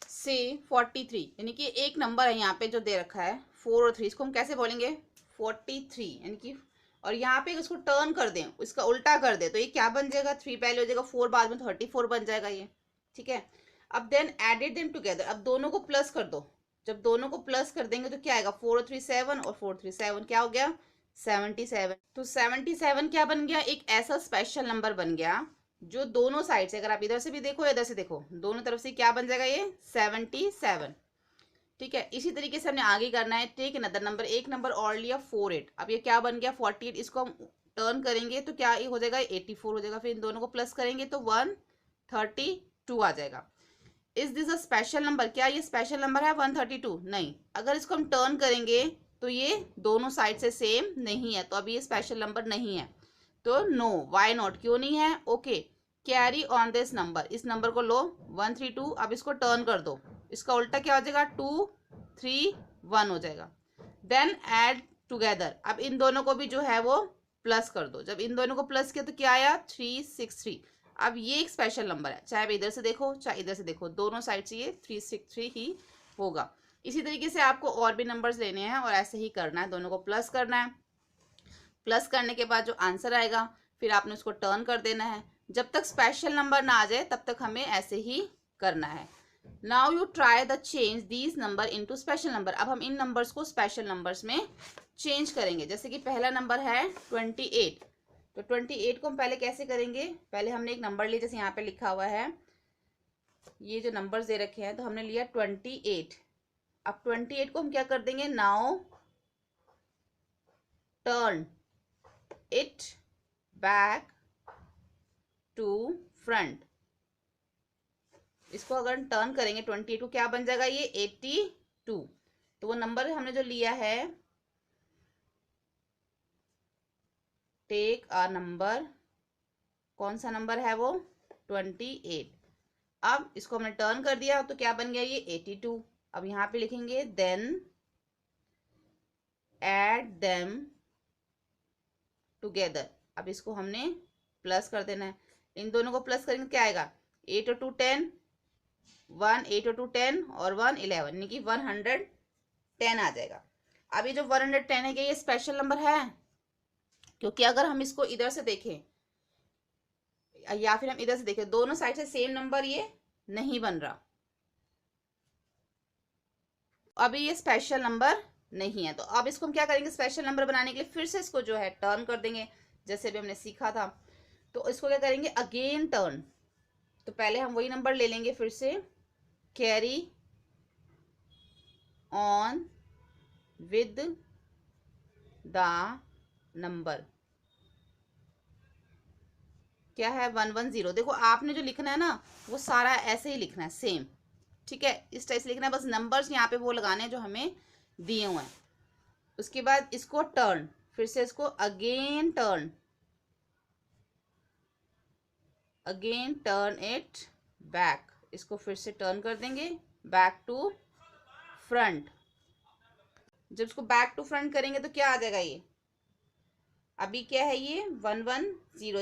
Speaker 1: से 43, यानी कि एक नंबर है यहाँ पे जो दे रखा है 4 और 3, इसको हम कैसे बोलेंगे 43, यानी कि और यहाँ पे इसको टर्न कर दें, इसका उल्टा कर दे, तो ये क्या बन जाएगा, 3 पहले हो जाएगा, 4 बाद में 34 बन जाएगा ये। ठीक है, अब देन एडेड देम टुगेदर, अब दोनों को प्लस कर दो। जब दोनों को प्लस कर देंगे तो क्या आएगा, 4 और 3 7 और 4 3 7 क्या हो गया 77। तो 77 क्या बन गया, एक ऐसा स्पेशल नंबर बन गया जो दोनों साइड से, अगर आप इधर से भी देखो इधर से देखो, दोनों तरफ से क्या बन जाएगा ये 77। ठीक है, इसी तरीके से हमने आगे करना है। टेक अनदर नंबर, एक नंबर और लिया 48, अब ये क्या बन गया 48, इसको हम टर्न करेंगे तो क्या हो जाएगा 84 हो जाएगा, फिर इन दोनों को प्लस करेंगे तो 132 आ जाएगा। Is this a special number, क्या ये स्पेशल नंबर है 132? नहीं। अगर इसको हम टर्न करेंगे तो ये दोनों साइड से सेम नहीं है, तो अभी ये स्पेशल नंबर नहीं है, तो नो, वाई नॉट, क्यों नहीं है, okay. Carry on this number, इस नंबर को लो 132, अब इसको टर्न कर दो, इसका उल्टा क्या हो जाएगा 2 3 1 हो जाएगा। देन ऐड टुगेदर, अब इन दोनों को भी जो है वो प्लस कर दो। जब इन दोनों को प्लस किया तो क्या आया 363। अब ये एक स्पेशल नंबर है, चाहे इधर से देखो चाहे इधर से देखो, दोनों साइड से ये 363 ही होगा। इसी तरीके से आपको और भी नंबर्स लेने हैं और ऐसे ही करना है, दोनों को प्लस करना है। प्लस करने के बाद जो आंसर आएगा फिर आपने उसको टर्न कर देना है। जब तक स्पेशल नंबर ना आ जाए तब तक हमें ऐसे ही करना है। Now you try the change these number into special number. अब हम इन नंबर्स को स्पेशल नंबर्स में चेंज करेंगे। जैसे कि पहला नंबर है 28, तो 28 को हम पहले कैसे करेंगे, पहले हमने एक नंबर लिया, जैसे यहाँ पे लिखा हुआ है, ये जो नंबर्स दे रखे हैं तो हमने लिया 28। अब 28 को हम क्या कर देंगे, now turn it back to front. इसको अगर टर्न करेंगे 28 को क्या बन जाएगा ये 82। तो वो नंबर हमने जो लिया है, टेक अ नंबर, कौन सा नंबर है वो 28। अब इसको हमने टर्न कर दिया तो क्या बन गया ये 82। अब यहाँ पे लिखेंगे देन ऐड देम टुगेदर। अब इसको हमने प्लस कर देना है, इन दोनों को प्लस करेंगे क्या आएगा 8 और 2 10, 1 8 और 2 10 और 1 11, यानी कि 110 आ जाएगा। अब ये जो 110 है क्या ये स्पेशल नंबर है, क्योंकि अगर हम इसको इधर से देखें या फिर हम इधर से देखें, दोनों साइड से सेम नंबर ये नहीं बन रहा, अभी ये स्पेशल नंबर नहीं है। तो अब इसको हम क्या करेंगे, स्पेशल नंबर बनाने के लिए फिर से इसको जो है टर्न कर देंगे, जैसे भी हमने सीखा था। तो इसको क्या करेंगे, अगेन टर्न, तो पहले हम वही नंबर ले लेंगे फिर से, carry on with the number, क्या है 110। देखो आपने जो लिखना है ना वो सारा ऐसे ही लिखना है सेम, ठीक है, इस टाइप से लिखना है, बस नंबर्स यहाँ पे वो लगाने हैं जो हमें दिए हुए हैं। उसके बाद इसको टर्न, फिर से इसको अगेन टर्न इट बैक, इसको फिर से टर्न कर देंगे बैक टू फ्रंट। जब इसको बैक टू फ्रंट करेंगे तो क्या आ जाएगा, ये अभी क्या है ये 110,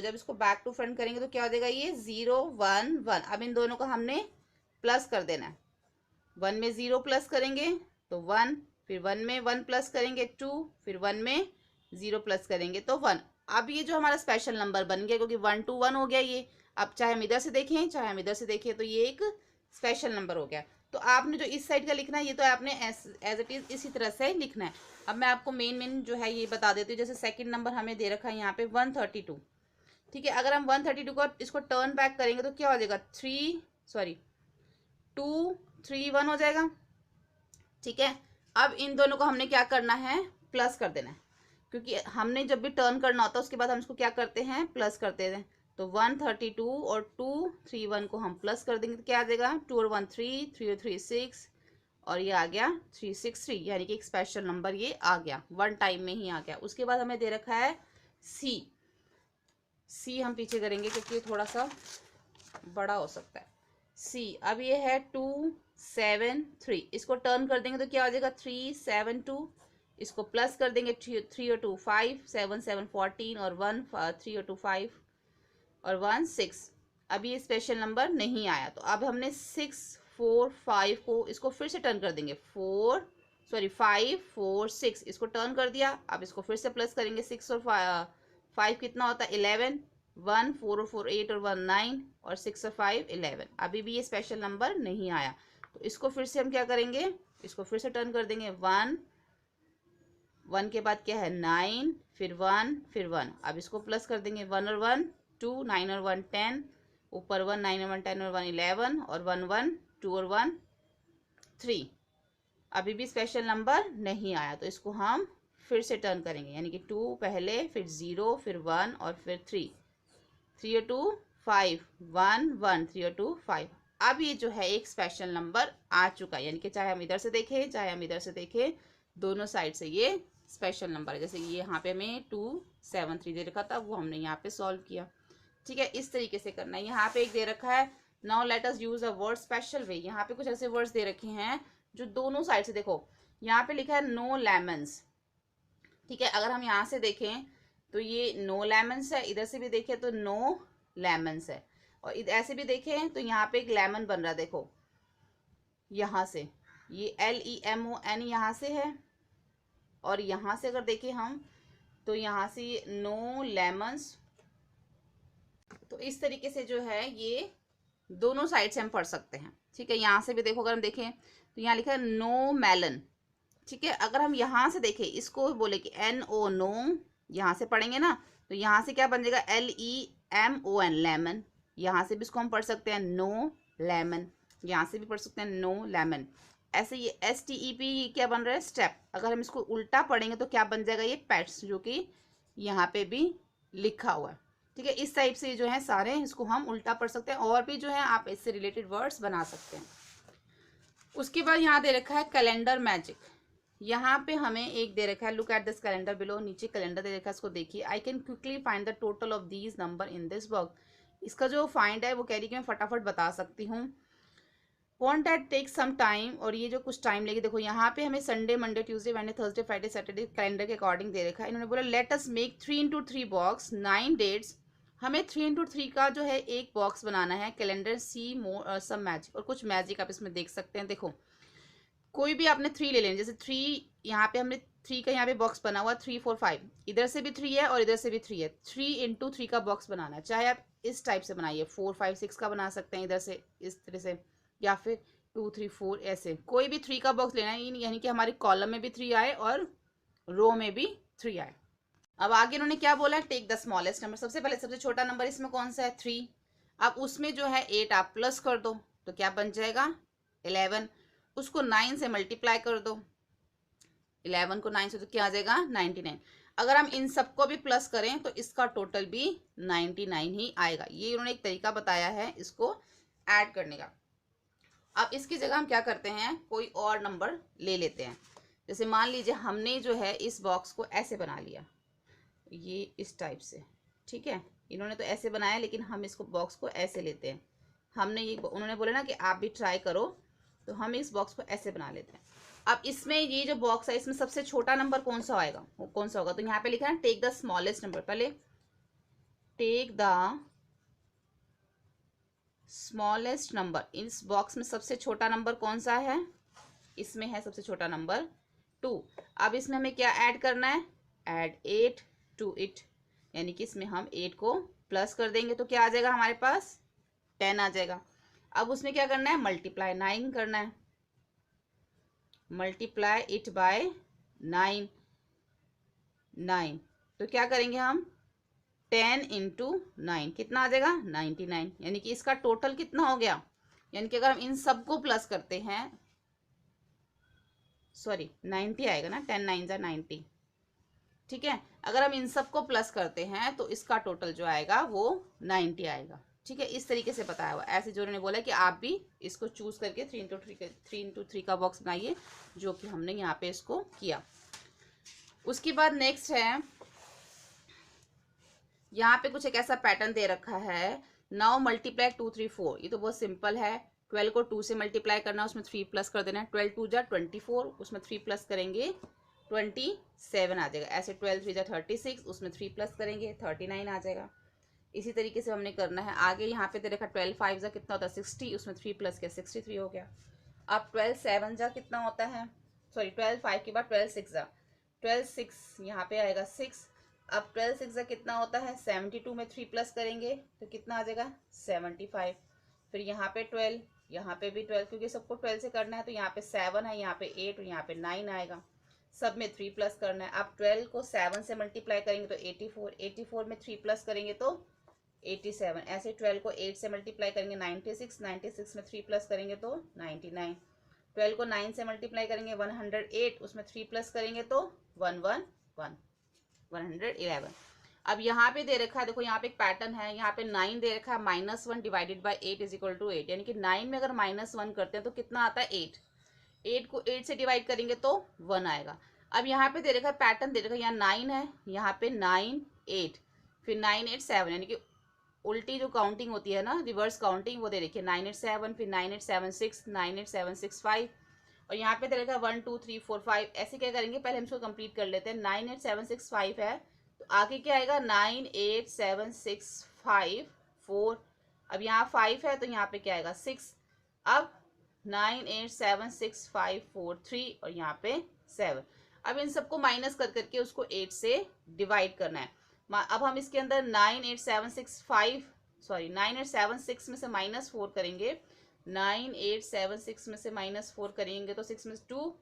Speaker 1: जब इसको बैक टू फ्रंट करेंगे तो क्या हो जाएगा ये 011। अब इन दोनों को हमने प्लस कर देना है, 1 में 0 प्लस करेंगे तो 1, फिर 1 में 1 प्लस करेंगे 2, फिर 1 में 0 प्लस करेंगे तो 1। अब ये जो हमारा स्पेशल नंबर बन गया, क्योंकि 1 to 1 हो गया ये। अब चाहे हम इधर से देखें चाहे हम इधर से देखें तो ये एक स्पेशल नंबर हो गया। तो आपने जो इस साइड का लिखना है ये तो आपने एज इट इज इसी तरह से लिखना है। अब मैं आपको मेन जो है ये बता देती हूँ। जैसे सेकंड नंबर हमें दे रखा है यहाँ पे 132, ठीक है। अगर हम 132 को इसको टर्न बैक करेंगे तो क्या हो जाएगा 2 3 1 हो जाएगा, ठीक है। अब इन दोनों को हमने क्या करना है, प्लस कर देना है, क्योंकि हमने जब भी टर्न करना होता है उसके बाद हम इसको क्या करते हैं, प्लस करते हैं। तो 132 और 231 को हम प्लस कर देंगे तो क्या आ जाएगा 2 और 1 3, 3 और 3 6, और ये आ गया 363, यानी कि एक स्पेशल नंबर ये आ गया, 1 टाइम में ही आ गया। उसके बाद हमें दे रखा है सी हम पीछे करेंगे क्योंकि थोड़ा सा बड़ा हो सकता है सी। अब ये है 273, इसको टर्न कर देंगे तो क्या हो जाएगा 372, इसको प्लस कर देंगे 3 और 2 5, 7 7 14 और 1 3 और 2 5 और 1 6। अब ये स्पेशल नंबर नहीं आया तो अब हमने 6 4 5 को इसको फिर से टर्न कर देंगे 5 4 6, इसको टर्न कर दिया। अब इसको फिर से प्लस करेंगे 6 और 5 कितना होता है 11, 1 4 और 4 8 और 1 9 और 6 और 5 11। अभी भी ये स्पेशल नंबर नहीं आया तो इसको फिर से हम क्या करेंगे, इसको फिर से टर्न कर देंगे 1 के बाद क्या है 9, फिर 1 फिर 1। अब इसको प्लस कर देंगे 1 और 1 2, 9 और 1 10, ऊपर 1 9 और 1 10 और 1 11 और 1 1 2 और 1 3। अभी भी स्पेशल नंबर नहीं आया तो इसको हम फिर से टर्न करेंगे, यानी कि 2 पहले, फिर 0, फिर 1 और फिर 3 3 और 2 5 1 1 3 और 2 5। अब ये जो है एक स्पेशल नंबर आ चुका है, यानी कि चाहे हम इधर से देखें चाहे हम इधर से देखें दोनों साइड से ये स्पेशल नंबर है। जैसे ये यहाँ पे हमें 273 दे रखा था वो हमने यहाँ पे सॉल्व किया, ठीक है। इस तरीके से करना है। यहाँ पे एक दे रखा है now let us use a word special वे। यहाँ पे कुछ ऐसे वर्ड्स दे रखे हैं जो दोनों साइड से, देखो यहाँ पे लिखा है नो लेमन्स, ठीक है। अगर हम यहाँ से देखें तो ये नो लेमन्स है, इधर से भी देखें तो नो लेमन्स है, और ऐसे भी देखें तो यहाँ पे एक लेमन बन रहा है, देखो यहाँ से ये LEMON यहाँ से है, और यहाँ से अगर देखें हम तो यहाँ से ये नो लेमन्स। तो इस तरीके से जो है ये दोनों साइड से हम पढ़ सकते हैं, ठीक है। यहाँ से भी देखो अगर हम देखें तो यहाँ लिखा है नो मेलन, ठीक है। अगर हम यहाँ से देखें इसको बोले कि NO नो, यहाँ से पढ़ेंगे ना तो यहाँ से क्या बन जाएगा LEMON लेमन। यहाँ से भी इसको हम पढ़ सकते हैं नो लेमन, यहाँ से भी पढ़ सकते हैं नो लेमन। ऐसे ये STEP क्या बन रहा है स्टेप। अगर हम इसको उल्टा पढ़ेंगे तो क्या बन जाएगा ये पेट्स, जो कि यहाँ पे भी लिखा हुआ है, ठीक है। इस टाइप से जो है सारे इसको हम उल्टा पढ़ सकते हैं, और भी जो है आप इससे रिलेटेड वर्ड्स बना सकते हैं। उसके बाद यहाँ दे रखा है कैलेंडर मैजिक। यहाँ पे हमें एक दे रखा है look at this calendar below, नीचे कैलेंडर दे रखा है, इसको देखिए। I can quickly find the total of these number in this book. इसका जो फाइंड है वो कह रही कि मैं फटाफट बता सकती हूँ। Want that take some time, और ये जो कुछ टाइम लेगी। देखो यहाँ पे हमें Sunday Monday Tuesday Wednesday Thursday Friday Saturday calendar के अकॉर्डिंग दे रखा है। इन्होंने बोला let us make 3 into 3 box 9 dates. हमें 3 into 3 का जो है एक बॉक्स बनाना है। कैलेंडर सी मोर सम मैजिक, और कुछ मैजिक आप इसमें देख सकते हैं। देखो कोई भी आपने 3 ले लेना, जैसे 3 यहाँ पे हमने 3 का यहाँ पे बॉक्स बना हुआ 3 4 5, इधर से भी 3 है और इधर से भी 3 है। 3 into 3 का बॉक्स बनाना है। चाहे आप इस टाइप से बनाइए 4 5 6 का बना सकते हैं इधर से इस तरह से, या फिर 2 3 4 ऐसे कोई भी 3 का बॉक्स लेना है, यानी कि हमारे कॉलम में भी 3 आए और रो में भी 3 आए। अब आगे इन्होंने क्या बोला है, टेक द स्मॉलेस्ट नंबर। सबसे पहले सबसे छोटा नंबर इसमें कौन सा है 3। अब उसमें जो है 8 आप प्लस कर दो तो क्या बन जाएगा 11, उसको 9 से मल्टीप्लाई कर दो, 11 को 9 से तो क्या आ जाएगा 99। अगर हम इन सबको भी प्लस करें तो इसका टोटल भी 99 ही आएगा। ये उन्होंने एक तरीका बताया है इसको ऐड करने का। अब इसकी जगह हम क्या करते हैं, कोई और नंबर ले लेते हैं। जैसे मान लीजिए हमने जो है इस बॉक्स को ऐसे बना लिया, ये इस टाइप से, ठीक है। इन्होंने तो ऐसे बनाया लेकिन हम इसको बॉक्स को ऐसे लेते हैं। हमने ये उन्होंने बोला ना कि आप भी ट्राई करो, तो हम इस बॉक्स को ऐसे बना लेते हैं। अब इसमें ये जो बॉक्स है इसमें सबसे छोटा नंबर कौन सा आएगा, वो कौन सा होगा, तो यहाँ पे लिखा है टेक द स्मॉलेस्ट नंबर। पहले टेक द स्मॉलेस्ट नंबर, इस बॉक्स में सबसे छोटा नंबर कौन सा है, इसमें है सबसे छोटा नंबर 2। अब इसमें हमें क्या ऐड करना है, ऐड 8 टू इट, यानी कि इसमें हम 8 को प्लस कर देंगे तो क्या आ जाएगा हमारे पास 10 आ जाएगा। अब उसमें क्या करना है, मल्टीप्लाई 9 करना है, मल्टीप्लाई इट बाय 9, तो क्या करेंगे हम 10 इंटू 9 कितना आ जाएगा 99, यानी कि इसका टोटल कितना हो गया, यानी कि अगर हम इन सबको प्लस करते हैं, सॉरी 90 आएगा ना, 10 9 जा 90, ठीक है। अगर हम इन सबको प्लस करते हैं तो इसका टोटल जो आएगा वो 90 आएगा, ठीक है। इस तरीके से बताया हुआ, ऐसे जो उन्होंने बोला कि आप भी इसको चूज करके 3 इंटू 3 का बॉक्स बनाइए, जो कि हमने यहाँ पे इसको किया। उसके बाद नेक्स्ट है, यहाँ पे कुछ एक ऐसा पैटर्न दे रखा है, 9 मल्टीप्लाई 2 3 4, ये तो बहुत सिंपल है। 12 को 2 से मल्टीप्लाई करना है, उसमें 3 प्लस कर देना है, 12 2 जा 24, उसमें 3 प्लस करेंगे 27 आ जाएगा। ऐसे 12 3 जा 36, उसमें 3 प्लस करेंगे 39 आ जाएगा। इसी तरीके से हमने करना है आगे। यहाँ पे दे रखा 12 5 जा कितना होता है 60, उसमें 3 प्लस किया 63 हो गया। अब 12 7 जा कितना होता है, सॉरी 12 5 के बाद 12 6 जा 12 6, यहाँ पे आएगा 6। अब 12 6 जा कितना होता है 72, में 3 प्लस करेंगे तो कितना आ जाएगा 75। फिर यहाँ पे 12, यहाँ पे भी 12, क्योंकि सबको 12 से करना है तो यहाँ पे 7 है, यहाँ पे 8 और यहाँ पे 9 आएगा। सब में 3 प्लस करना है। अब 12 को 7 से मल्टीप्लाई करेंगे तो 84, 84 में 3 प्लस करेंगे तो 87। ऐसे 12 को 8 से मल्टीप्लाई करेंगे 96, 96 में 3 प्लस करेंगे तो 99। 12 को 9 से मल्टीप्लाई करेंगे 108, उसमें 3 प्लस करेंगे तो 111। अब यहाँ पे दे रखा है, देखो यहाँ पे एक पैटर्न है, यहाँ पे 9 दे रखा है, -1 divided by 8 is equal to 8, यानी कि 9 में अगर -1 करते हैं तो कितना आता है 8। 8 को 8 से डिवाइड करेंगे तो 1 आएगा। अब यहाँ पे दे रखा है पैटर्न, दे रखा है यहाँ 9 है, यहाँ पे 9 8, फिर 9 8 7, यानी कि उल्टी जो काउंटिंग होती है ना, रिवर्स काउंटिंग, वो दे रखी है 9 8 7, फिर 9 8 7 6, 9 8 7 6 5, और यहाँ पे दे रखा है 1 2 3 4 5। ऐसे क्या करेंगे, पहले हम इसको कंप्लीट कर लेते हैं। 9 8 7 6 5 है तो आगे क्या आएगा 9 8 7 6 5 4। अब यहाँ 5 है तो यहाँ पे क्या आएगा 6। अब 9 8 7 6 5 4 3 और यहाँ पे 7। अब इन सबको माइनस कर करके उसको 8 से डिवाइड करना है। अब हम इसके अंदर 9 8 7 6 5, सॉरी 9 8 7 6 में से -4 करेंगे, 9 8 7 6 में से -4 करेंगे तो 6 में 2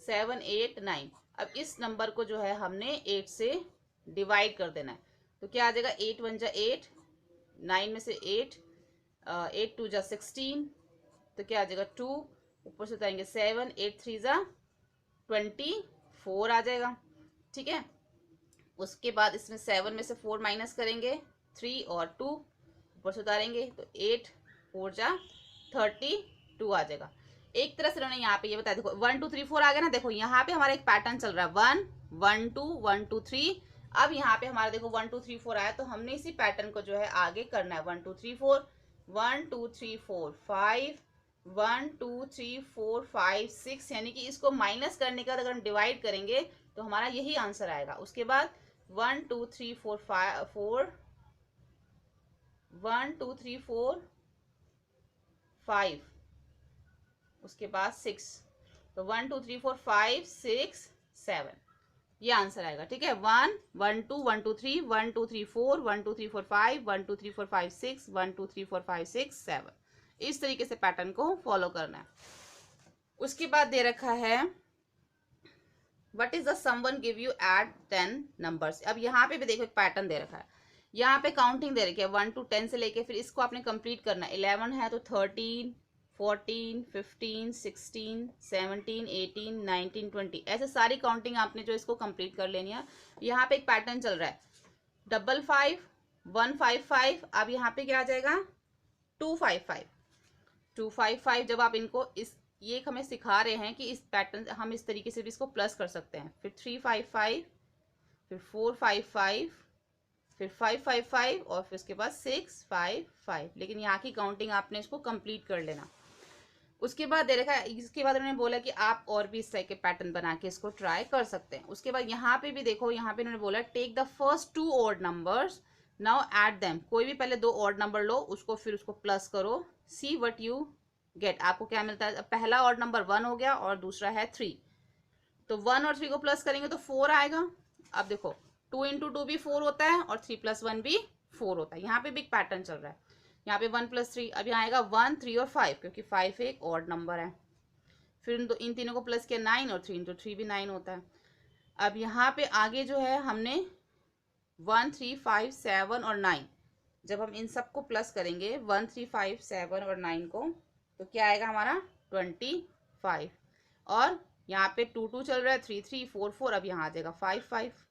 Speaker 1: 7 8 9। अब इस नंबर को जो है हमने 8 से डिवाइड कर देना है, तो क्या आ जाएगा 8 1 जा 8, 9 में से 8, 8 2 जा 16, तो क्या आ जाएगा 2, ऊपर से उतारेंगे 7, 8 3 जा 24 आ जाएगा, ठीक है। उसके बाद इसमें 7 में से 4 माइनस करेंगे 3 और 2, ऊपर से उतारेंगे तो 8 4 जा 32 आ जाएगा। एक तरह से उन्होंने यहाँ पे ये बताया, देखो 1 2 3 4 आ गया ना। देखो यहाँ पे हमारा एक पैटर्न चल रहा है 1 1 2 1 2 3। अब यहाँ पे हमारा देखो 1 2 3 4 आया, तो हमने इसी पैटर्न को जो है आगे करना है 1 2 3 4, 1 2 3 4 5, 1 2 3 4 5 6, यानी कि इसको माइनस करने के बाद अगर हम डिवाइड करेंगे तो हमारा यही आंसर आएगा। उसके बाद 1 2 3 4 4, 1 2 3 4 5, उसके बाद 6, तो 1 2 3 4 5 6 7, ये आंसर आएगा, ठीक है। 1 1 2 1 2 3 1 2 3 4 1 2 3 4 5 1 2 3 4 5 6 1 2 3 4 5 6 7, इस तरीके से पैटर्न को फॉलो करना है। उसके बाद दे रखा है what is the someone give you add 10 numbers. अब यहाँ पे भी देखो एक पैटर्न दे रखा है, यहाँ पे काउंटिंग दे रखी है 1 to 10 से लेके, फिर इसको आपने कंप्लीट करना है। 11 है तो 13, 14, 15, 16, 17, 18, 19, 20, ऐसे सारी काउंटिंग आपने जो इसको कंप्लीट कर लेनी है। यहाँ पे एक पैटर्न चल रहा है 55, 155, अब यहाँ पे क्या आ जाएगा 255, 255। जब आप इनको इस ये हमें सिखा रहे हैं कि इस पैटर्न हम इस तरीके से भी इसको प्लस कर सकते हैं। फिर 355, फिर 455, फिर 555 और फिर उसके बाद 655, लेकिन यहाँ की काउंटिंग आपने इसको कंप्लीट कर लेना। उसके बाद दे रखा है, इसके बाद उन्होंने बोला कि आप और भी इस तरह के पैटर्न बना के इसको ट्राई कर सकते हैं। उसके बाद यहाँ पे भी देखो, यहाँ पे उन्होंने बोला take the first 2 odd numbers now add them. कोई भी पहले 2 ऑड नंबर लो, उसको फिर उसको प्लस करो, सी व्हाट यू गेट, आपको क्या मिलता है। पहला ऑड नंबर 1 हो गया और दूसरा है 3, तो 1 और 3 को प्लस करेंगे तो 4 आएगा। अब देखो 2 into 2 भी 4 होता है और 3 + 1 भी 4 होता है। यहाँ पे भी एक पैटर्न चल रहा है। यहाँ पे 1 + 3, अब यहाँ आएगा 1, 3 और 5, क्योंकि 5 एक ऑड नंबर है। फिर इन तीनों को प्लस किया 9, और 3 into 3 भी 9 होता है। अब यहाँ पे आगे जो है हमने 1, 3, 5, 7 और 9, जब हम इन सबको प्लस करेंगे 1, 3, 5, 7 और 9 को, तो क्या आएगा हमारा 25। और यहाँ पे 2, 2 चल रहा है, 3, 3, 4, 4, अब यहाँ आ जाएगा 5, 5।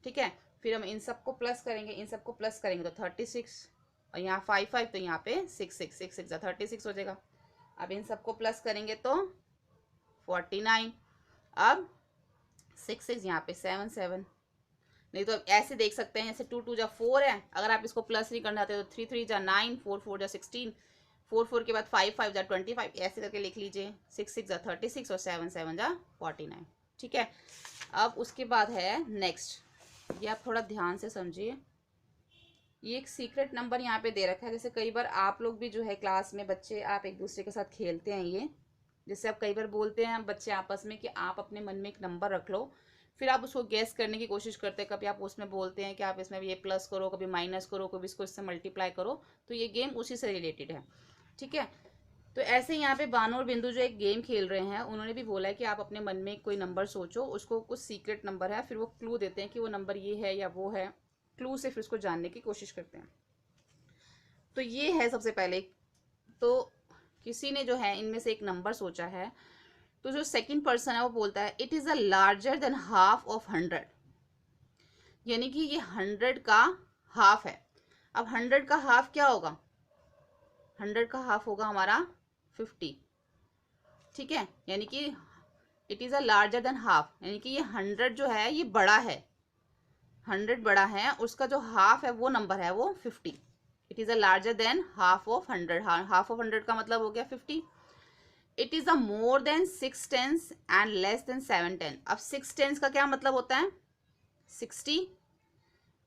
Speaker 1: ठीक है, फिर हम इन सबको प्लस करेंगे, इन सबको प्लस करेंगे तो 36, और यहाँ 5, 5, तो यहाँ पे 6, 6, 6, 6 36 हो जाएगा। अब इन सबको प्लस करेंगे तो 49, अब 6, 6, यहाँ पे 7, 7। नहीं तो अब ऐसे देख सकते हैं, जैसे 2, 2 जा 4 है, अगर आप इसको प्लस नहीं करना चाहते तो 3, 3 जा 9, 4, 4 जा 16, 4, 4 के बाद 5, 5 जा 25, ऐसे करके लिख लीजिए। 6, 6 जा 36 और 7, 7 जा 49। ठीक है, अब उसके बाद है नेक्स्ट, ये आप थोड़ा ध्यान से समझिए। ये एक सीक्रेट नंबर यहाँ पे दे रखा है। जैसे कई बार आप लोग भी जो है क्लास में बच्चे, आप एक दूसरे के साथ खेलते हैं, ये जैसे आप कई बार बोलते हैं बच्चे आपस में कि आप अपने मन में एक नंबर रख लो, फिर आप उसको गैस करने की कोशिश करते हैं। कभी आप उसमें बोलते हैं कि आप इसमें ये प्लस करो, कभी माइनस करो, कभी इसको इससे मल्टीप्लाई करो, तो ये गेम उसी से रिलेटेड है। ठीक है, तो ऐसे यहाँ पे बानो और बिंदु जो एक गेम खेल रहे हैं, उन्होंने भी बोला है कि आप अपने मन में कोई नंबर सोचो, उसको कुछ सीक्रेट नंबर है, फिर वो क्लू देते हैं कि वो नंबर ये है या वो है, क्लू से फिर उसको जानने की कोशिश करते हैं। तो ये है सबसे पहले, तो किसी ने जो है इनमें से एक नंबर सोचा है, तो जो सेकंड पर्सन है वो बोलता है it is a larger than half of 100, यानी कि ये 100 का हाफ है। अब 100 का हाफ क्या होगा, 100 का हाफ होगा हमारा 50। ठीक है, यानी कि it is a larger than half, यानी कि ये 100 जो है ये बड़ा है, 100 बड़ा है, उसका जो हाफ है वो नंबर है वो 50। It is a larger than half of 100, half of 100 का मतलब हो गया 50। It is a more than 6 tens and less than 7 tens. अब 6 टेंस का क्या मतलब होता है 60,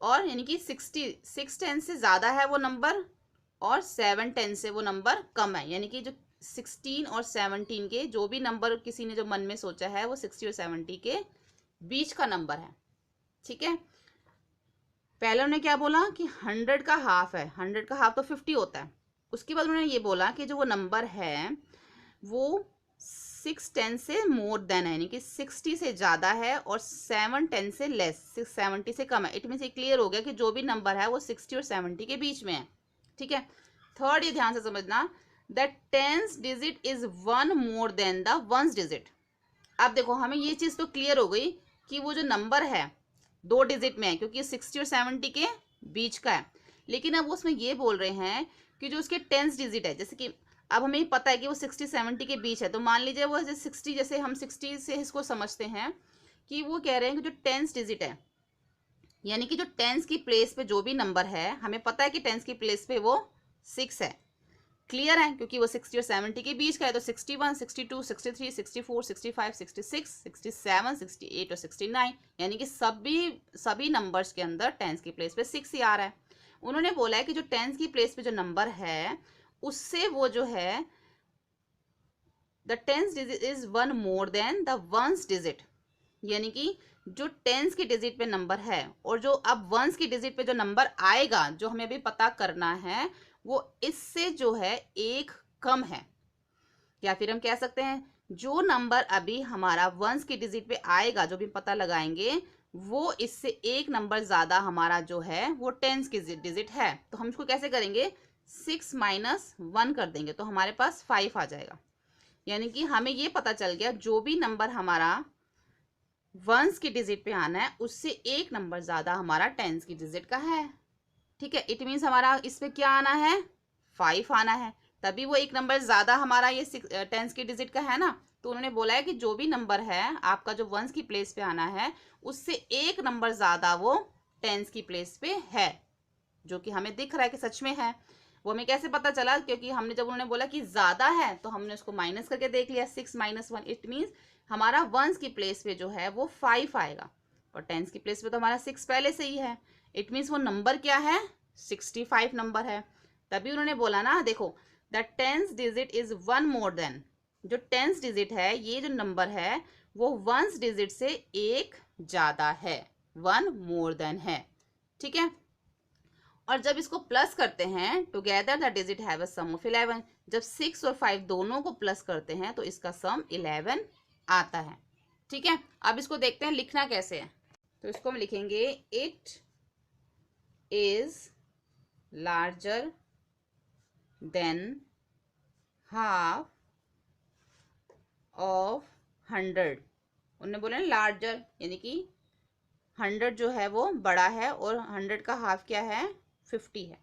Speaker 1: और यानी कि 6 टेंस से ज्यादा है वो नंबर और 7 टेंस से वो नंबर कम है, यानी कि जो 16 और 17 के जो भी नंबर किसी ने जो मन में सोचा है वो 60 और 70 के बीच का नंबर है। ठीक है, पहले उन्होंने क्या बोला कि 100 का हाफ है, 100 का हाफ तो 50 होता है। उसके बाद उन्होंने ये बोला कि जो वो नंबर है वो 6 टेंस से मोर देन है, यानी कि 60 से ज़्यादा है और 7 टेंस से लेस, 70 से कम है। इट मीन्स ये क्लियर हो गया कि जो भी नंबर है वो 60 और 70 के बीच में है। ठीक है, थर्ड ये ध्यान से समझना, the tens digit is 1 more than the ones digit. अब देखो हमें ये चीज़ तो क्लियर हो गई कि वो जो नंबर है 2 डिजिट में है, क्योंकि 60 और 70 के बीच का है। लेकिन अब वो उसमें ये बोल रहे हैं कि जो उसके टेंस डिजिट है, जैसे कि अब हमें पता है कि वो 60-70 के बीच है, तो मान लीजिए वो 60, जैसे हम 60 से इसको समझते हैं कि वो कह रहे हैं कि जो टेंस डिजिट है, यानी कि जो टेंस की प्लेस पे जो भी नंबर है, हमें पता है कि टेंस की प्लेस पे वो 6 है, क्लियर है, क्योंकि वो 60 और 70 के बीच का है। तो 61, 62, 63, 64, 65, 66, 67, 68 और 69, यानी कि सभी नंबर्स के अंदर टेंस की प्लेस पे 6 ही आ रहा है। उन्होंने बोला है कि जो टेंस की प्लेस पे जो नंबर है उससे वो जो है the tens digit is 1 more than the ones digit, यानी कि जो टेंस की डिजिट पे नंबर है और जो अब वंस की डिजिट पे जो नंबर आएगा, जो हमें अभी पता करना है, वो इससे जो है 1 कम है। या फिर हम कह सकते हैं जो नंबर अभी हमारा वंस की डिजिट पे आएगा, जो भी पता लगाएंगे, वो इससे एक नंबर ज़्यादा हमारा जो है वो टेंस की डिजिट है। तो हम इसको कैसे करेंगे, 6 माइनस 1 कर देंगे तो हमारे पास 5 आ जाएगा। यानी कि हमें ये पता चल गया जो भी नंबर हमारा वंस की डिजिट पे आना है उससे एक नंबर ज़्यादा हमारा टेंस की डिजिट का है। ठीक है, इट मीन्स हमारा इस पे क्या आना है, 5 आना है, तभी वो एक नंबर ज़्यादा हमारा ये टेंस की डिजिट का है ना। तो उन्होंने बोला है कि जो भी नंबर है आपका जो वंस की प्लेस पे आना है उससे एक नंबर ज़्यादा वो टेंस की प्लेस पे है, जो कि हमें दिख रहा है कि सच में है। वो हमें कैसे पता चला, क्योंकि हमने जब उन्होंने बोला कि ज़्यादा है तो हमने उसको माइनस करके देख लिया, 6 माइनस 1, इट मीन्स हमारा वंस की प्लेस पे जो है वो 5 आएगा और टेंस की प्लेस पे तो हमारा 6 पहले से ही है। इट मीन्स वो नंबर क्या है, 65 नंबर है। तभी उन्होंने बोला ना, देखो the tens digit is 1 more than, जो टेंस डिजिट है ये जो नंबर है वो वंस डिजिट से एक ज़्यादा है, 1 मोर देन है। ठीक है, और जब इसको प्लस करते हैं together the digit have a sum of 11, जब 6 और 5 दोनों को प्लस करते हैं तो इसका सम 11 आता है। ठीक है, अब इसको देखते हैं लिखना कैसे है। तो इसको हम लिखेंगे it is larger than half of 100। उन्होंने बोला लार्जर यानी कि 100 जो है वो बड़ा है और 100 का हाफ क्या है, 50 है।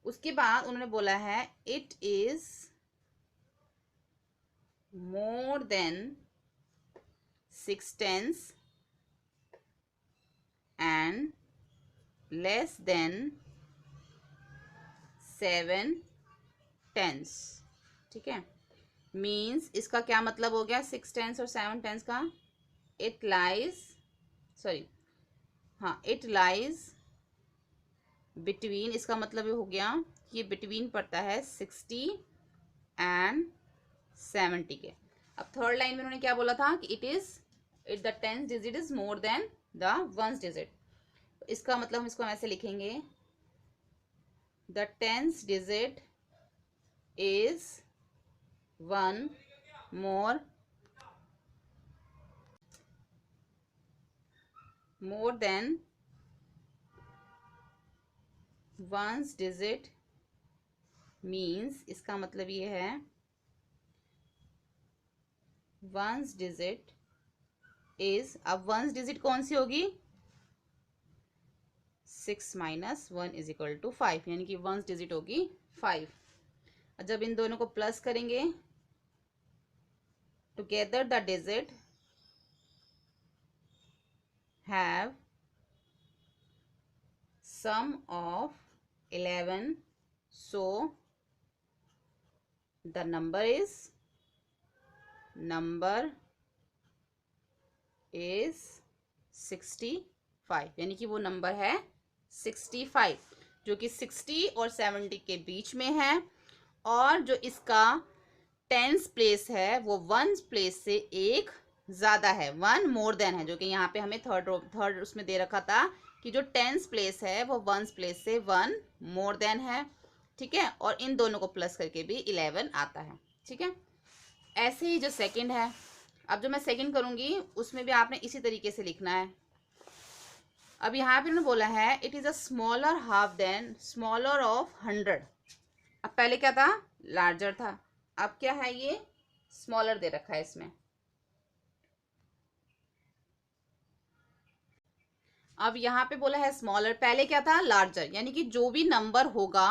Speaker 1: उसके बाद उन्होंने बोला है it is more than 6 tens and less than 7 tens. ठीक है, मीन्स इसका क्या मतलब हो गया 6 टेंस और 7 टेंस का, it lies it lies between, इसका मतलब ये हो गया कि ये बिटवीन पड़ता है 60 एंड 70 के। अब थर्ड लाइन में उन्होंने क्या बोला था कि it the tens digit is more then the ones digit. इसका मतलब हम इसको ऐसे लिखेंगे, the tens digit is 1 more than ones digit, means इसका मतलब ये है वंस डिजिट इज, अब वंस डिजिट कौन सी होगी, 6 माइनस 1 इज इक्वल टू 5, यानी कि वंस डिजिट होगी 5। जब इन दोनों को प्लस करेंगे together the digit have sum of 11, so the number is 65, यानी कि वो नंबर है 65, जो कि 60 और 70 के बीच में है। और जो इसका टेंस प्लेस है वो वंस प्लेस से एक ज़्यादा है, 1 मोर देन है, जो कि यहाँ पे हमें थर्ड उसमें दे रखा था कि जो टेंस प्लेस है वो वंस प्लेस से 1 मोर देन है। ठीक है, और इन दोनों को प्लस करके भी 11 आता है। ठीक है, ऐसे ही जो सेकंड है, अब जो मैं सेकंड करूँगी उसमें भी आपने इसी तरीके से लिखना है। अब यहाँ पे उन्होंने बोला है it is a smaller half than smaller of 100। अब पहले क्या था, लार्जर था, अब क्या है, ये स्मॉलर दे रखा है इसमें। अब यहाँ पे बोला है स्मॉलर, पहले क्या था, लार्जर, यानी कि जो भी नंबर होगा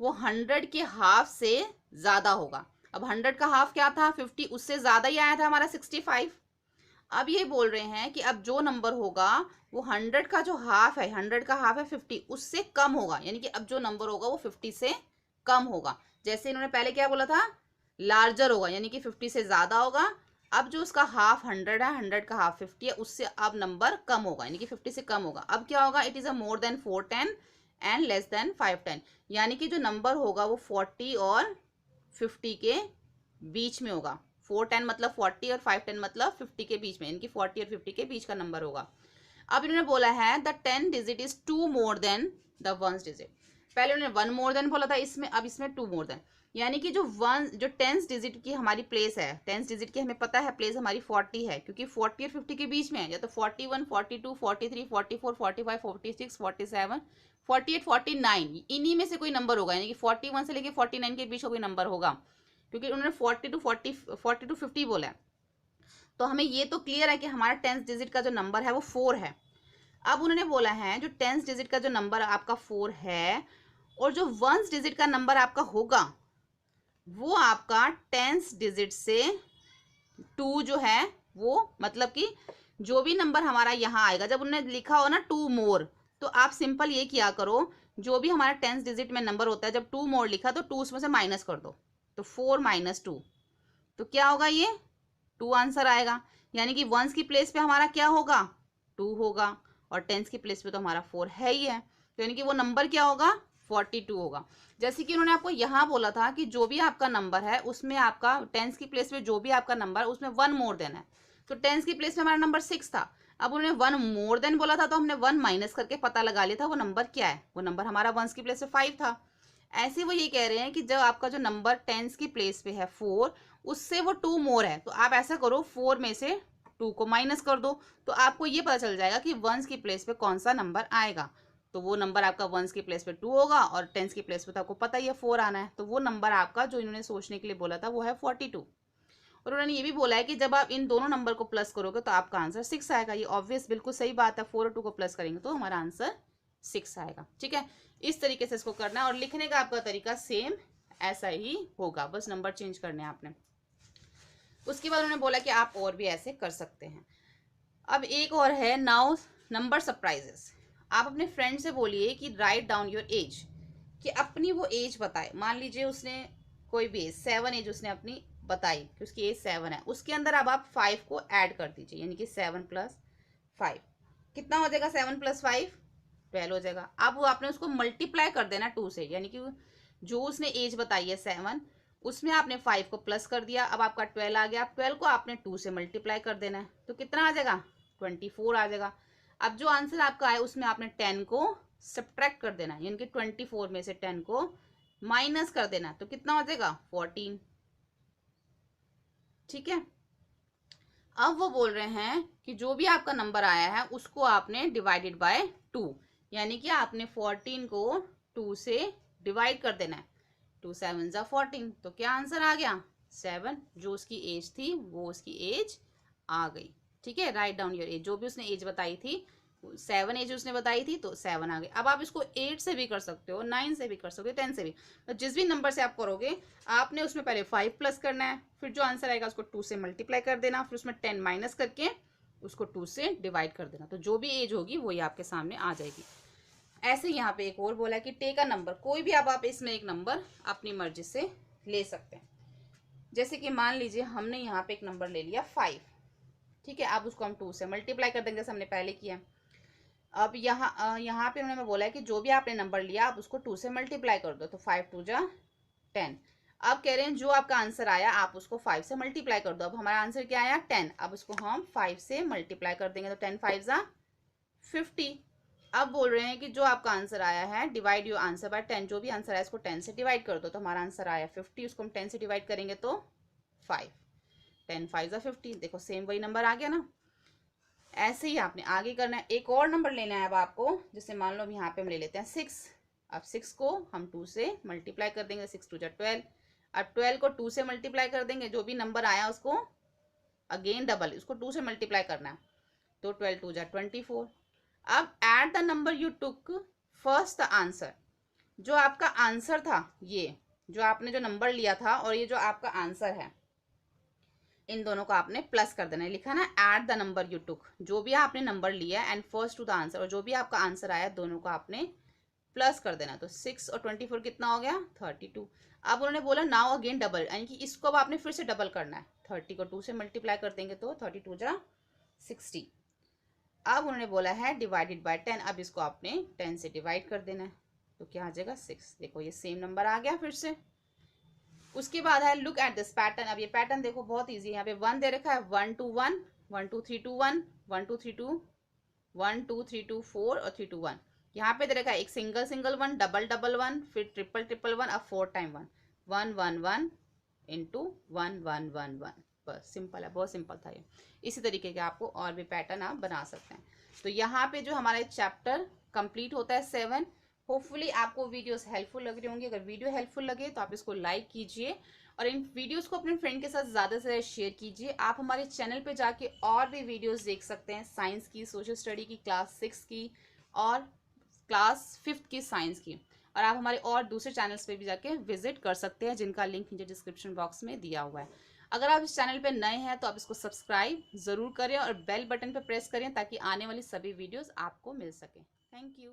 Speaker 1: वो 100 के हाफ से ज़्यादा होगा। अब 100 का हाफ क्या था, 50, उससे ज़्यादा ही आया था हमारा 65। अब ये बोल रहे हैं कि अब जो नंबर होगा वो 100 का जो हाफ है, 100 का हाफ है 50, उससे कम होगा, यानी कि अब जो नंबर होगा वो 50 से कम होगा। जैसे इन्होंने पहले क्या बोला था, लार्जर होगा यानी कि 50 से ज़्यादा होगा। अब जो उसका हाफ 100 है, 100 का हाफ 50 है, उससे अब नंबर कम होगा यानी कि 50 से कम होगा। अब क्या होगा, it is a more then 410 and less then 510, यानी कि जो नंबर होगा वो 40 और 50 के बीच में होगा। 410 मतलब 40 और 510 मतलब 50 के बीच में, यानी कि 40 और 50 के बीच का नंबर होगा। अब इन्होंने बोला है the 10 digit is 2 more than the ones digit. पहले उन्होंने 1 मोर देन बोला था इसमें, अब इसमें 2 मोर देन। यानी कि जो टेंस डिजिट की हमारी प्लेस है, टेंस डिजिट की हमें पता है प्लेस हमारी 40 है, क्योंकि 40 और 50 के बीच में है, या तो 41, 42, 43, 44, 45, 46, 47, 48, 49, इन्हीं में से कोई नंबर होगा, यानी कि 41 से लेके 49 के बीच का कोई नंबर होगा, क्योंकि उन्होंने 40 to 50 बोला है। तो हमें ये तो क्लियर है कि हमारा टेंस डिजिट का जो नंबर है वो 4 है। अब उन्होंने बोला है जो टेंस डिजिट का जो नंबर आपका 4 है, और जो वंस डिजिट का नंबर आपका होगा वो आपका टेंस डिजिट से 2 जो है वो, मतलब कि जो भी नंबर हमारा यहाँ आएगा, जब उन्होंने लिखा हो ना 2 मोर, तो आप सिंपल ये किया करो, जो भी हमारा टेंस डिजिट में नंबर होता है, जब 2 मोर लिखा तो 2 उसमें से माइनस कर दो, तो 4 - 2, तो क्या होगा, ये 2 आंसर आएगा। यानी कि वंस की प्लेस पे हमारा क्या होगा, 2 होगा, और टेंस की प्लेस पे तो हमारा 4 है ही है, तो यानी कि वो नंबर क्या होगा, 42 होगा। जैसे कि उन्होंने आपको यहाँ बोला था कि जो भी आपका नंबर है उसमें आपका टेंस की प्लेस पे जो भी आपका नंबर है उसमें 1 मोर देना है, तो टेंस की प्लेस पे हमारा नंबर 6 था। अब उन्होंने 1 मोर देन बोला था, तो हमने 1 माइनस करके पता लगा लिया था वो नंबर क्या है, वो नंबर हमारा वंस की प्लेस पे 5 था। ऐसे वो ये कह रहे हैं कि जब आपका जो नंबर टेंस की प्लेस पे है 4, उससे वो 2 मोर है, तो आप ऐसा करो 4 में से 2 को माइनस कर दो, तो आपको ये पता चल जाएगा कि वंस की प्लेस पे कौन सा नंबर आएगा। तो वो नंबर आपका वंस की प्लेस पे 2 होगा, और टेंस की प्लेस पे तो आपको पता ही है 4 आना है, तो वो नंबर आपका जो इन्होंने सोचने के लिए बोला था वो है 42। और उन्होंने ये भी बोला है कि जब आप इन दोनों नंबर को प्लस करोगे तो आपका आंसर 6 आएगा। ये ऑब्वियस बिल्कुल सही बात है, 4 और 2 को प्लस करेंगे तो हमारा आंसर 6 आएगा। ठीक है, इस तरीके से इसको करना है, और लिखने का आपका तरीका सेम ऐसा ही होगा, बस नंबर चेंज करने हैं आपने। उसके बाद उन्होंने बोला कि आप और भी ऐसे कर सकते हैं। अब एक और है, नाउ नंबर सरप्राइजेस। आप अपने फ्रेंड से बोलिए कि राइट डाउन योर एज, कि अपनी वो एज बताए। मान लीजिए उसने कोई भी एज 7 एज उसने अपनी बताई कि उसकी एज 7 है, उसके अंदर अब आप 5 को ऐड कर दीजिए, यानी कि 7 + 5 कितना हो जाएगा, 7 + 5 12 हो जाएगा। अब वो आपने उसको मल्टीप्लाई कर देना 2 से, यानी कि जो उसने एज बताई है 7, उसमें आपने 5 को प्लस कर दिया, अब आपका 12 आ गया। अब 12 को आपने 2 से मल्टीप्लाई कर देना है, तो कितना आ जाएगा, 24 आ जाएगा। अब जो आंसर आपका है उसमें आपने 10 को सब्ट्रैक्ट कर देना है, यानी कि 24 में से 10 को माइनस कर देना है, तो कितना हो जाएगा, 14। ठीक है, अब वो बोल रहे हैं कि जो भी आपका नंबर आया है उसको आपने डिवाइडेड बाय 2, यानी कि आपने 14 को 2 से डिवाइड कर देना है। 2 × 7 = 14, तो क्या आंसर आ गया, 7। जो उसकी एज थी वो उसकी एज आ गई। ठीक है, राइट डाउन योर एज, जो भी उसने एज बताई थी 7 एज उसने बताई थी, तो 7 आ गई। अब आप इसको 8 से भी कर सकते हो, 9 से भी कर सकते हो, 10 से भी, तो जिस भी नंबर से आप करोगे आपने उसमें पहले 5 प्लस करना है, फिर जो आंसर आएगा उसको 2 से मल्टीप्लाई कर देना, फिर उसमें 10 माइनस करके उसको 2 से डिवाइड कर देना, तो जो भी एज होगी वही आपके सामने आ जाएगी। ऐसे यहाँ पे एक और बोला है कि टेक अ नंबर, कोई भी आप इसमें एक नंबर अपनी मर्जी से ले सकते हैं। जैसे कि मान लीजिए हमने यहाँ पे एक नंबर ले लिया 5, ठीक है, अब उसको हम 2 से मल्टीप्लाई कर देंगे जैसे हमने पहले किया। अब यहाँ पे उन्होंने बोला है कि जो भी आपने नंबर लिया आप उसको 2 से मल्टीप्लाई कर दो, तो 5 × 2 = 10। अब कह रहे हैं जो आपका आंसर आया आप उसको 5 से मल्टीप्लाई कर दो। अब हमारा आंसर क्या आया, 10, अब उसको हम 5 से मल्टीप्लाई कर देंगे, तो 10 × 5 = 50। अब बोल रहे हैं कि जो आपका आंसर आया है डिवाइड योर आंसर बाय 10, जो भी आंसर आया इसको 10 से डिवाइड कर दो, तो हमारा आंसर आया 50, उसको हम 10 से डिवाइड करेंगे तो 5, 10 × 5 = 50। देखो सेम वही नंबर आ गया ना। ऐसे ही आपने आगे करना है, एक और नंबर लेना है अब आपको, जैसे मान लो अब यहाँ पे हम ले लेते हैं 6। अब 6 को हम 2 से मल्टीप्लाई कर देंगे, 6 × 2 = 12। अब 12 को 2 से मल्टीप्लाई कर देंगे, जो भी नंबर आया उसको अगेन डबल उसको 2 से मल्टीप्लाई करना है, तो 12 × 2 = 24। अब add the number you took first the answer, जो आपका आंसर था, ये जो आपने जो नंबर लिया था और ये जो आपका आंसर है, इन दोनों को आपने प्लस कर देना है। लिखा ना, add the number you took, जो भी आपने नंबर लिया and first to the answer, और जो भी आपका आंसर आया दोनों को आपने प्लस कर देना। तो 6 और 24 कितना हो गया, 32। अब उन्होंने बोला नाउ अगेन डबल, यानी कि इसको अब आपने फिर से डबल करना है। 30 को 2 से मल्टीप्लाई कर देंगे तो 32 × 60। अब उन्होंने बोला है डिवाइडेड बाय 10, अब इसको आपने 10 से डिवाइड कर देना है, तो क्या आ जाएगा, 6। देखो ये सेम नंबर आ गया फिर से। उसके बाद है लुक एट दिस पैटर्न। अब ये पैटर्न देखो बहुत इजी है, यहाँ पे 1 दे रखा है, 1 2 1, 1 2 3 2 1, 1 2 3 2, 1 2 3 2 4 और 3 2 1। यहाँ पे दे रखा है एक सिंगल सिंगल 1, डबल डबल 1, फिर ट्रिपल ट्रिपल 1, अब 4 टाइम 1। 111 इंटू 1111। बस सिंपल है, बहुत सिंपल था ये। इसी तरीके के आपको और भी पैटर्न आप बना सकते हैं। तो यहाँ पे जो हमारा चैप्टर कंप्लीट होता है 7। होपफुली आपको वीडियोस हेल्पफुल लग रही होंगी। अगर वीडियो हेल्पफुल लगे तो आप इसको लाइक कीजिए और इन वीडियोस को अपने फ्रेंड के साथ ज़्यादा से ज़्यादा शेयर कीजिए। आप हमारे चैनल पे जाके और भी वीडियोस देख सकते हैं, साइंस की, सोशल स्टडी की, क्लास 6 की और क्लास 5th की साइंस की। और आप हमारे और दूसरे चैनल्स पे भी जाके विजिट कर सकते हैं, जिनका लिंक नीचे डिस्क्रिप्शन बॉक्स में दिया हुआ है। अगर आप इस चैनल पे नए हैं तो आप इसको सब्सक्राइब ज़रूर करें और बेल बटन पे प्रेस करें ताकि आने वाली सभी वीडियोस आपको मिल सके। Thank you.